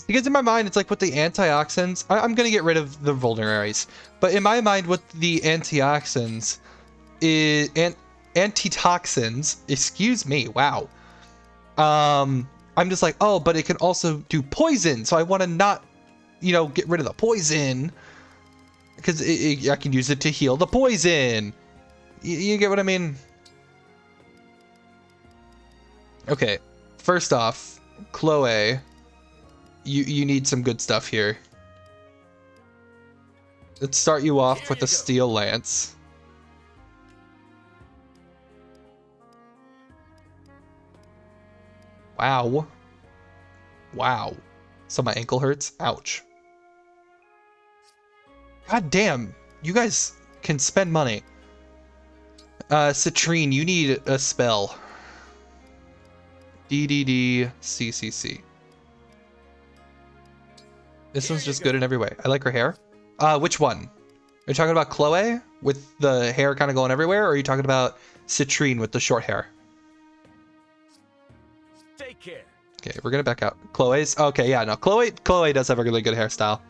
Because in my mind, it's like with the antioxidants, I'm going to get rid of the vulneraries. But in my mind, with the antioxidants, antitoxins, excuse me, wow. I'm just like, oh, but it can also do poison. So I want to not, you know, get rid of the poison. Because I can use it to heal the poison. You get what I mean? Okay, first off, Chloe, you need some good stuff here. Let's start you off with a steel lance. Wow. Wow. So my ankle hurts? Ouch. God damn, you guys can spend money. Citrine, you need a spell. DDD CCC. This one's just good in every way. I like her hair. Which one? Are you talking about Chloe with the hair kind of going everywhere, or are you talking about Citrine with the short hair? Take care. Okay, we're gonna back out. Chloe's okay, yeah, no. Chloe does have a really good hairstyle.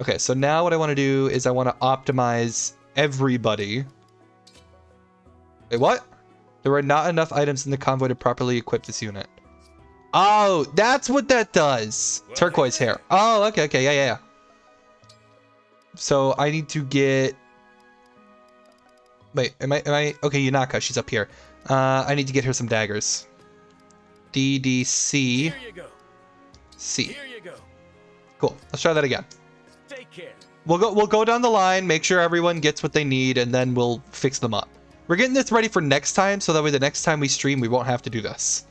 Okay, so now what I want to do is I want to optimize everybody. Wait, what? There were not enough items in the convoy to properly equip this unit. Oh, that's what that does. Turquoise hair. Oh, okay, yeah. So I need to get... Wait, am I... Okay, Yunaka, she's up here. I need to get her some daggers. DDC. Here you go. C. Here you go. Cool. Let's try that again. Take care. We'll go down the line, make sure everyone gets what they need, and then we'll fix them up. We're getting this ready for next time, so that way the next time we stream, we won't have to do this.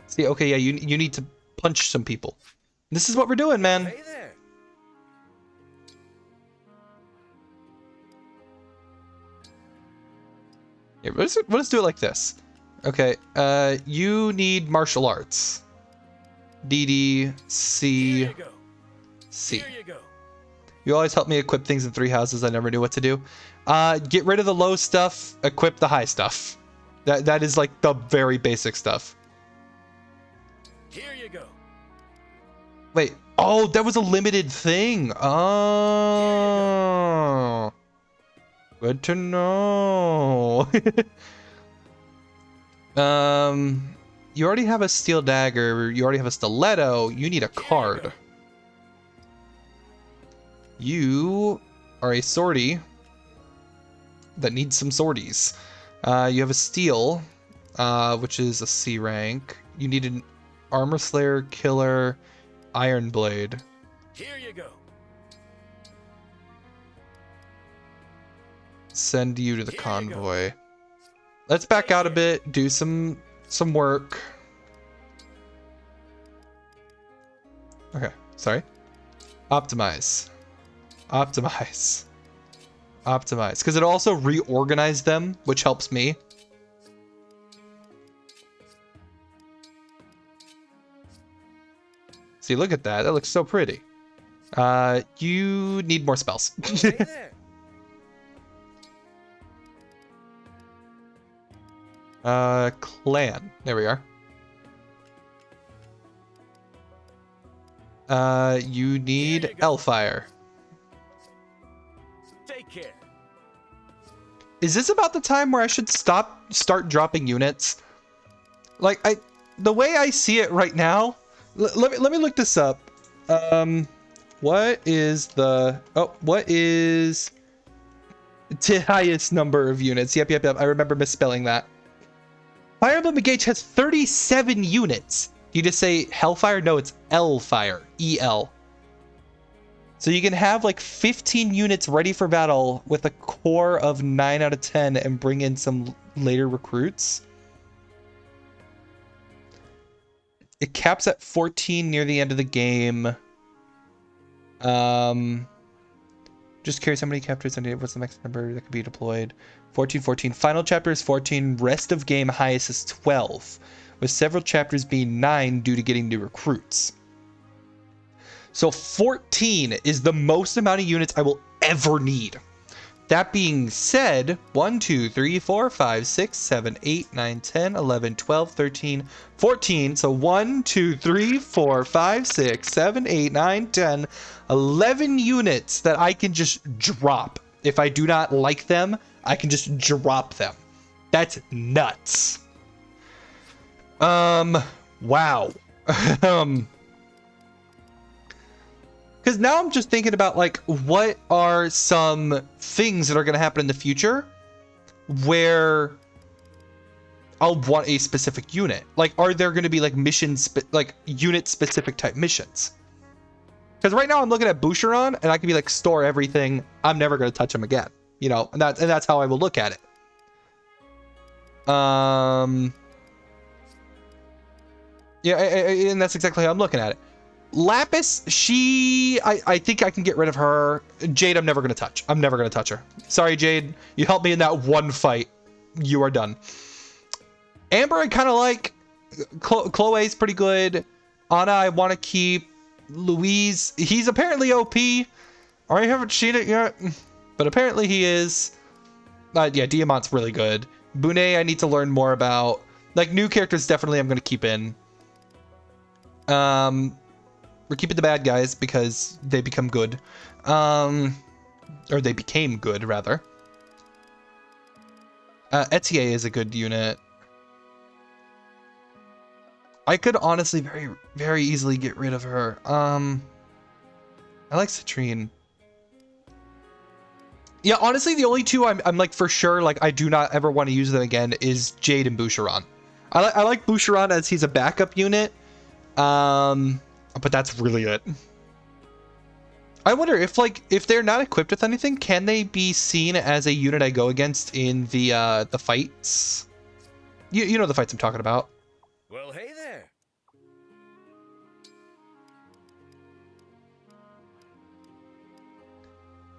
See, okay, yeah, you need to punch some people. This is what we're doing, man. Hey there. Yeah, let's do it like this. Okay, you need martial arts. DD, C, C. Here you go. You always help me equip things in 3 houses I never knew what to do. Get rid of the low stuff, equip the high stuff. That is like the very basic stuff. Here you go. Wait. Oh, that was a limited thing. Oh. Good to know. You already have a steel dagger. You already have a stiletto. You need a card. You are a sortie that needs some sorties. You have a steel, which is a C rank. You need an armor slayer, killer, iron blade. Here you go. Send you to the convoy. Let's back out a bit, do some work. Okay, sorry. Optimize. Optimize. Optimize. Because it also reorganized them, which helps me. See, look at that. That looks so pretty. You need more spells. Clan. There we are. You need Hellfire. Take care. Is this about the time where I should start dropping units? Like, the way I see it right now, let me look this up. What is the highest number of units? Yep. I remember misspelling that. Fire Emblem Engage has 37 units. You just say Hellfire? No, it's L-Fire. E-L. So you can have like 15 units ready for battle with a core of 9 out of 10 and bring in some later recruits. It caps at 14 near the end of the game. Just curious how many chapters and what's the next number that could be deployed? 14. Final chapter is 14. Rest of game highest is 12, with several chapters being 9 due to getting new recruits. So 14 is the most amount of units I will ever need. That being said, 1, 2, 3, 4, 5, 6, 7, 8, 9, 10, 11, 12, 13, 14. So 1, 2, 3, 4, 5, 6, 7, 8, 9, 10, 11 units that I can just drop. If I do not like them, I can just drop them. That's nuts. Wow. Because now I'm just thinking about, like, what are some things that are going to happen in the future where I'll want a specific unit? Like, are there going to be, like, unit-specific type missions? Because right now I'm looking at Boucheron, and I can be like, store everything. I'm never going to touch him again. You know, and that's how I will look at it. Yeah, and that's exactly how I'm looking at it. Lapis, I think I can get rid of her. Jade, I'm never going to touch. I'm never going to touch her. Sorry, Jade. You helped me in that one fight. You are done. Amber, I kind of like. Chloe's pretty good. Anna, I want to keep. Louise, he's apparently OP. I haven't seen it yet, but apparently he is. Yeah, Diamant's really good. Bonet, I need to learn more about. Like, new characters, definitely I'm going to keep in. We're keeping the bad guys because they become good. Or they became good, rather. Etier is a good unit. I could honestly very, very easily get rid of her. I like Citrine. Yeah, honestly, the only two I'm like for sure, like I do not ever want to use them again is Jade and Boucheron. I like Boucheron as he's a backup unit. But that's really it. I wonder if they're not equipped with anything, can they be seen as a unit I go against in the fights? You know the fights I'm talking about. Well, hey there.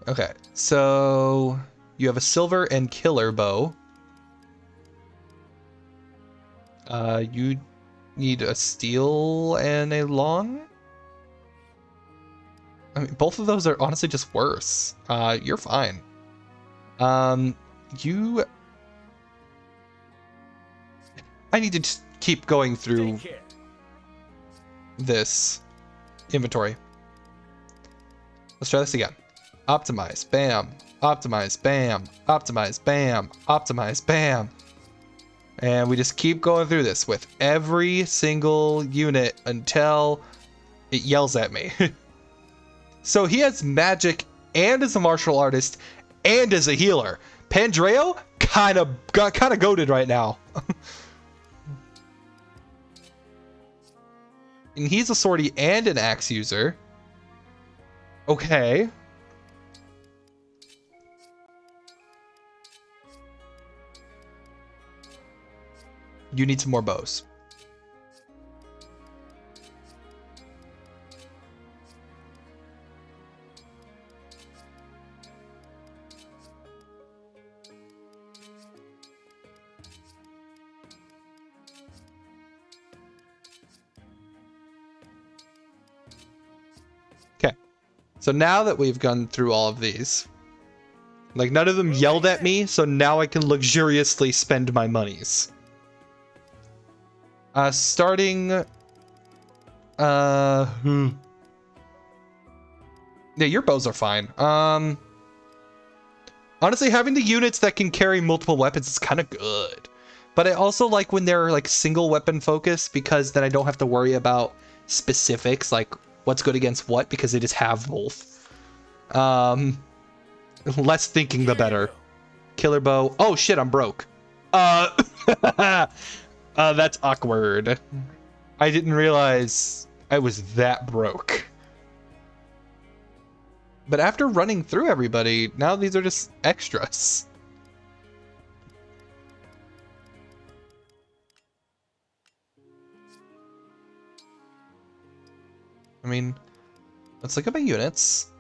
Okay, so you have a silver and killer bow. You need a steel and a long? I mean, both of those are honestly just worse. You're fine. You I need to just keep going through this inventory. Let's try this again. Optimize, bam. Optimize, bam. Optimize, bam. Optimize, bam. And we just keep going through this with every single unit until it yells at me. So he has magic and is a martial artist and is a healer. Pandreo kind of goated right now. And he's a swordy and an axe user. Okay. You need some more bows. Okay. So now that we've gone through all of these, like none of them yelled at me, so now I can luxuriously spend my monies. Starting, yeah, your bows are fine. Honestly, having the units that can carry multiple weapons is kind of good. But I also like when they're like single weapon focused, because then I don't have to worry about specifics, like what's good against what, because they just have both. Less thinking the better. Killer bow. Oh shit, I'm broke. That's awkward. I didn't realize I was that broke. But after running through everybody, now these are just extras. I mean, let's look at my units.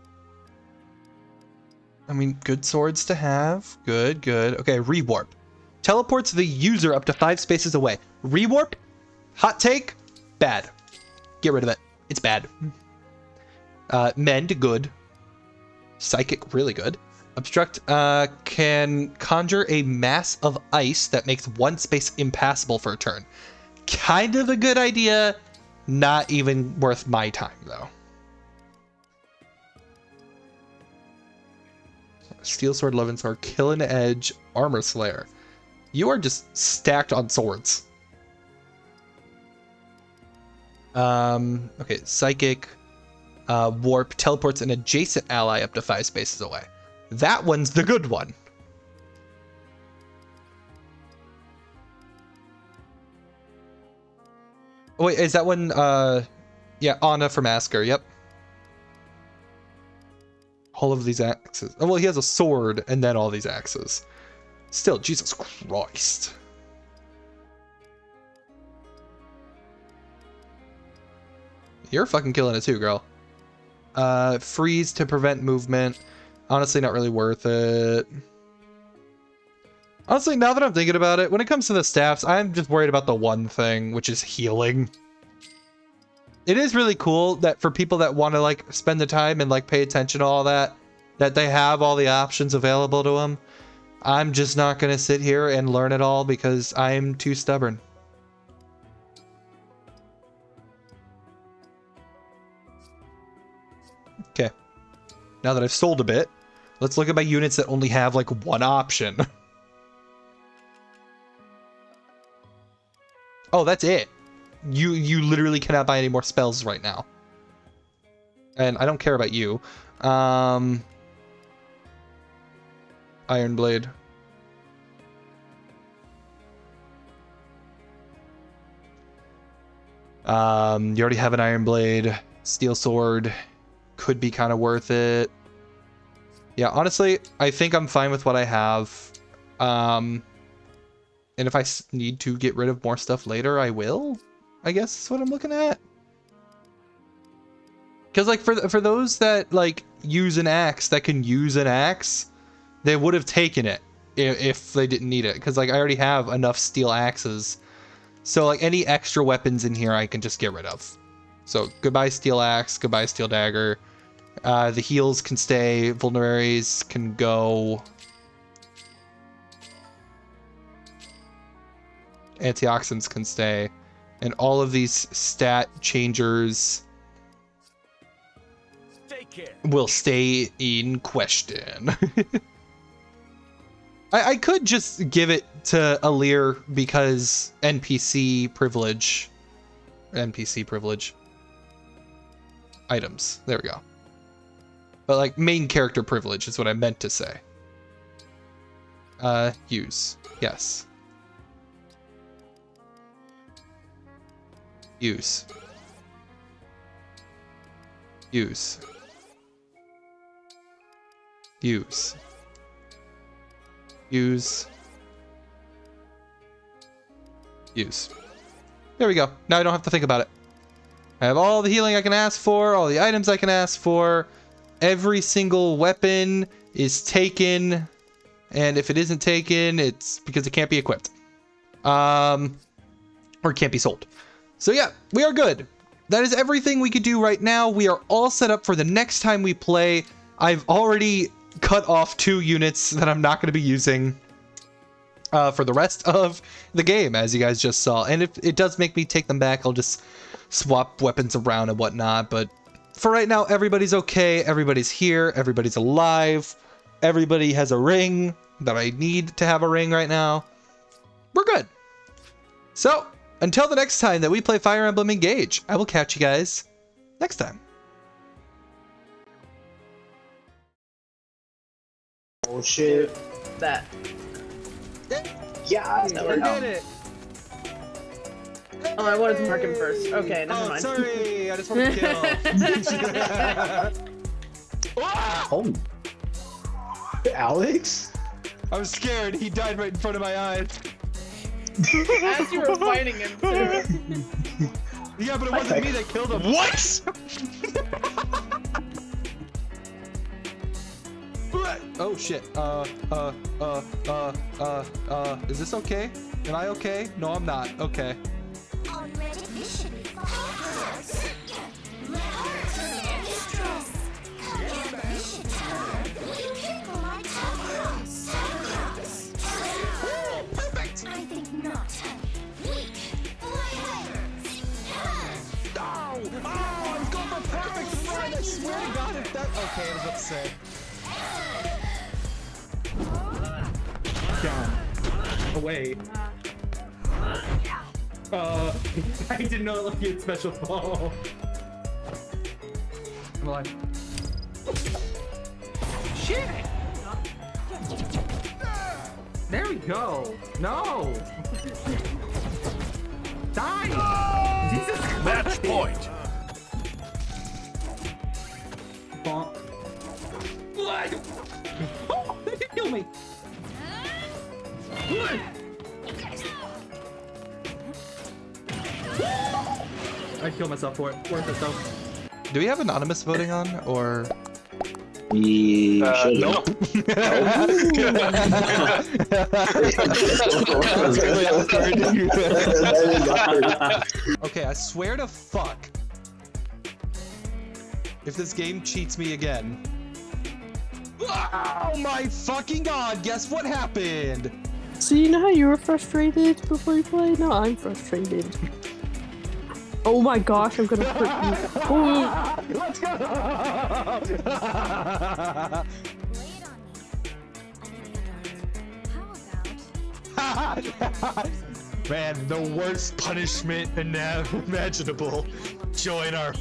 I mean, good swords to have. Good, good. Okay, rewarp. Teleports the user up to 5 spaces away. Rewarp? Hot take? Bad. Get rid of it. It's bad. Mend, good. Psychic, really good. Obstruct can conjure a mass of ice that makes 1 space impassable for a turn. Kind of a good idea. Not even worth my time, though. Steel Sword, Love and Sword, Kill and Edge, Armor Slayer. You are just stacked on swords. Okay, Psychic, Warp, teleports an adjacent ally up to 5 spaces away. That one's the good one. Oh, wait, is that one, yeah, Anna from Asker, yep. All of these axes. Oh, well, he has a sword and then all these axes. Still, Jesus Christ. You're fucking killing it too, girl. Freeze to prevent movement. Honestly, not really worth it. Honestly, now that I'm thinking about it, when it comes to the staffs, I'm just worried about the one thing, which is healing. It is really cool that for people that want to like spend the time and like pay attention to all that, that they have all the options available to them. I'm just not going to sit here and learn it all because I'm too stubborn. Okay. Now that I've sold a bit, let's look at my units that only have like one option. Oh, that's it. You literally cannot buy any more spells right now. And I don't care about you. Iron Blade. You already have an Iron Blade. Steel Sword could be kind of worth it. Yeah, honestly, I think I'm fine with what I have. And if I need to get rid of more stuff later, I will. I guess is what I'm looking at. Because like for those that like use an axe that can use an axe, they would have taken it if they didn't need it. Because like I already have enough steel axes, so like any extra weapons in here I can just get rid of. So goodbye steel axe, goodbye steel dagger. The heals can stay, vulneraries can go. antioxidants can stay, and all of these stat changers will stay in question. I could just give it to Alir because NPC privilege. Items. There we go. But like main character privilege is what I meant to say. Use. Yes. Use. Use. Use. Use. Use. There we go. Now I don't have to think about it. I have all the healing I can ask for, all the items I can ask for. Every single weapon is taken. And if it isn't taken, it's because it can't be equipped. Or it can't be sold. So yeah, we are good. That is everything we could do right now. We are all set up for the next time we play. I've already cut off 2 units that I'm not going to be using for the rest of the game, as you guys just saw. And if it does make me take them back, I'll just swap weapons around and whatnot. But for right now, everybody's okay. Everybody's here. Everybody's alive. Everybody has a ring that I need to have a ring right now. We're good. So, until the next time that we play Fire Emblem Engage, I will catch you guys next time. Oh shit. That. Yeah, we did it. Oh, I wanted to mark him first. Okay, never mind. Sorry, I just wanted to kill. Oh. Alex? I was scared. He died right in front of my eyes. As you were fighting him, too. Yeah, but it wasn't me that killed him. What? Oh shit. Is this okay? Am I okay? No, I'm not. Okay. Perfect! I think not. Weak. Oh, I'm going for perfect run! I swear to God, if that... Okay, I was about to say. Down. Away. I didn't know it had special ball. I'm alive. Shit! There we go. No! Die! Jesus Christ! Match point! Bonk. What? Oh, they did kill me! I'd kill myself for it. Worth it though. Do we have anonymous voting on, or? We should. Nope. Okay, I swear to fuck. If this game cheats me again. Oh my fucking God, guess what happened? So you know how you were frustrated before you played? No, I'm frustrated. Oh my gosh, I'm gonna hurt you. Oh. Let's go! Man, the worst punishment imaginable. Join our